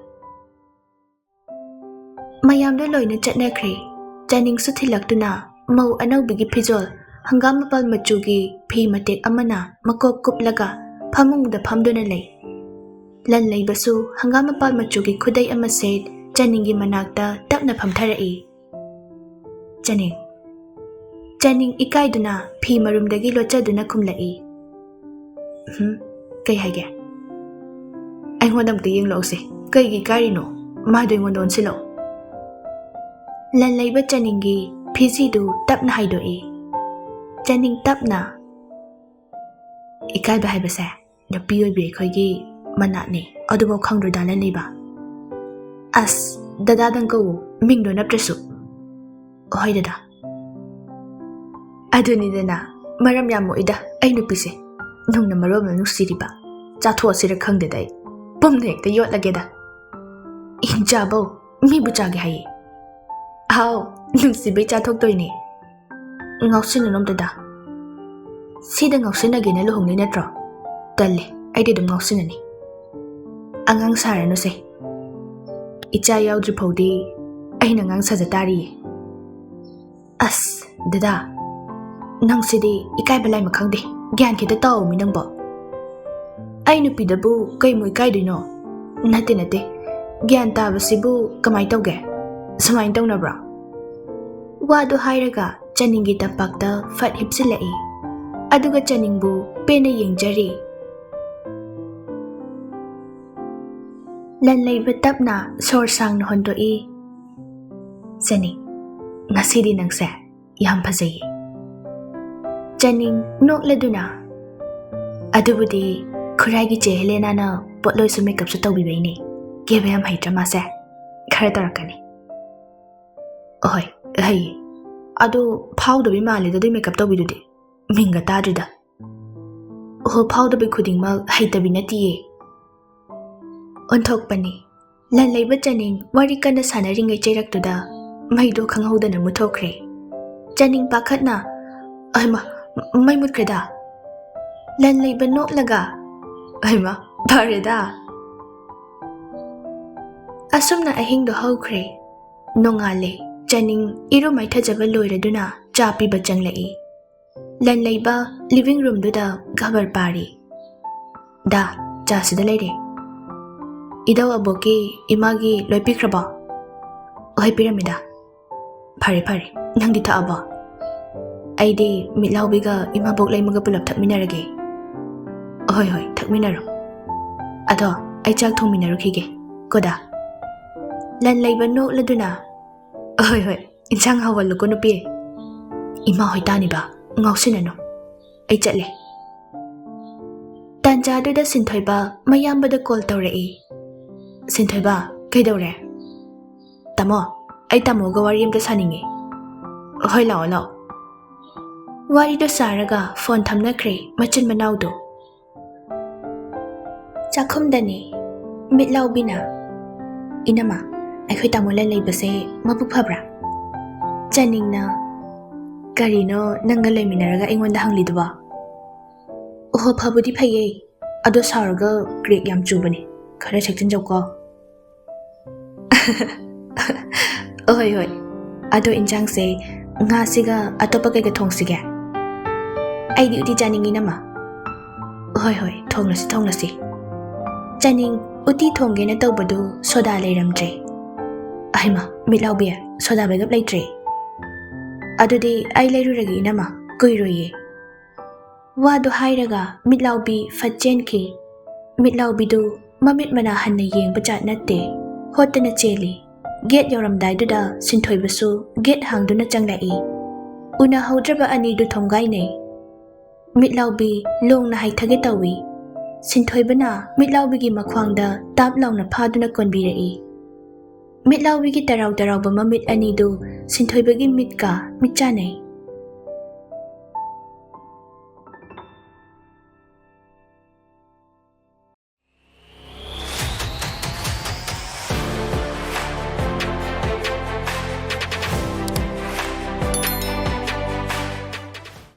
mayamda loina chatnakhre chaning su thilaktuna mau anawbigi phijol hangam pal machugi phi matek amana makop kuplaga phamungda phamduna lei lan leibasu hangam pal machugi khudai ama set chaningi manakta tapna phamtharai Janing ikaiduna phi marumdagi lochaduna kumlai. Kai haige. Ai ngodam ti yeng lo se. Kai gi kari no. Ma do ngodon silo. Lan laiba Janingi phisi du tapna haidoi. Janing tapna. Ikai ba haiba se. Na pioi be khoi gi manani. Adubo khangdu dalan leba. As dada dang ko ming do naptrasu. Oi dada. Aduni dana maram yamo ida ai nupise. Nung na marom na nusiriba. Chatho sira khangde dai. Pum ne ekta yot lageda. Injabo mi buchage hai. How nung sibe chathok toini. Ngausin nom dada. Sida ngausin age na lohong ni natro. Talle ai de dum ngausin ani. Angang sara no se. Icha yaudri phodi ai na ngang sajatari. As dada. Nang sidi ikai balai makhangde. Gyan kita tau mi nang bo. Ai nupi dabu kai mui kai dino. Nate. Gyan ta basibu kamai tauge. Samai tau na bra. Wado hairaga Janingi tapakta fat hipsilai. Aduga Janingbu pena yengjari. Lan laiba tapna sor sang no hondoi. Janing, ngasidi nang sa yam phajai. Janing nok leduna. Adubudi khuragi che Helena na potloi su makeup su tawbi baini. Gebe am haitra ma sa. Khara tarakani. Oi, hai. Ado phau do bi male do makeup tawbi du de. Minga tadrida. Ho phau do bi khuding ma haita bi natiye. Onthok pani. Lan laiba Janing wari kana sanari ngai chairak tu da. Mai do khanghauda na muthokre. Janing pakhatna. Ai ma mai mutkreda. Lan laiba nok laga. Ai ma pareda. Asumna ahing do haukre. Nongale Janing iru mai thajaba loiraduna chapi bachang lai. Lan laiba living room du da gabar pari. Da cha sida leire. Idaw aboki imagi loipikraba. Oi piramida. Pare nang di tha aba. Aidi mitlaubiga imabok laimaga pulap thakminarage. Hoi thakminaro. Ado ai chak thongminarukige. Koda. Lan laiba nok laduna. Hoi insang hawal ko nupi. Ima hoi tani ba ngausinano. Ai chatle. Tanja du da Sinthoiba mayamba da call tawrai. Sinthoiba kaidawre. Tamo ai tamo ga wari amta saninge. Hoi lao. Wari do saraga phone thamnakre machin manaw do. Chakhumdani mitlaubina. Inama akhoi tamolan leibase mabuk phabra. Janingna karino nangalai minaraga ingonda hangliduba. Oho phabudi phaye. Ado saraga grek yam chubani. Khara chakchin jawko. Oi. Ado injang se nga siga atopa kai ga thong siga. Ai di uti Janing inama. Hoi thonglasi. Janing uti thongge na tawbadu soda leiramdre. Aima mitlaubi soda begap leitre. Adudi ai leiruragi inama kuiroye. Wado hairaga mitlaubi fatjenki. Mitlaubi du mamit mana hanna yeng bachat natte. Hotana cheli. Get yoramdai du da Sinthoibasu get hangduna changlai. Una haudraba ani du thonggai nei. Mitlaubi long na haithage tawi. Sinthoibana mitlaubigi makhwangda tap launa phaduna konbirai. Mitlaubigi tarau ba mamit ani du Sinthoibagi mitka mitchanai.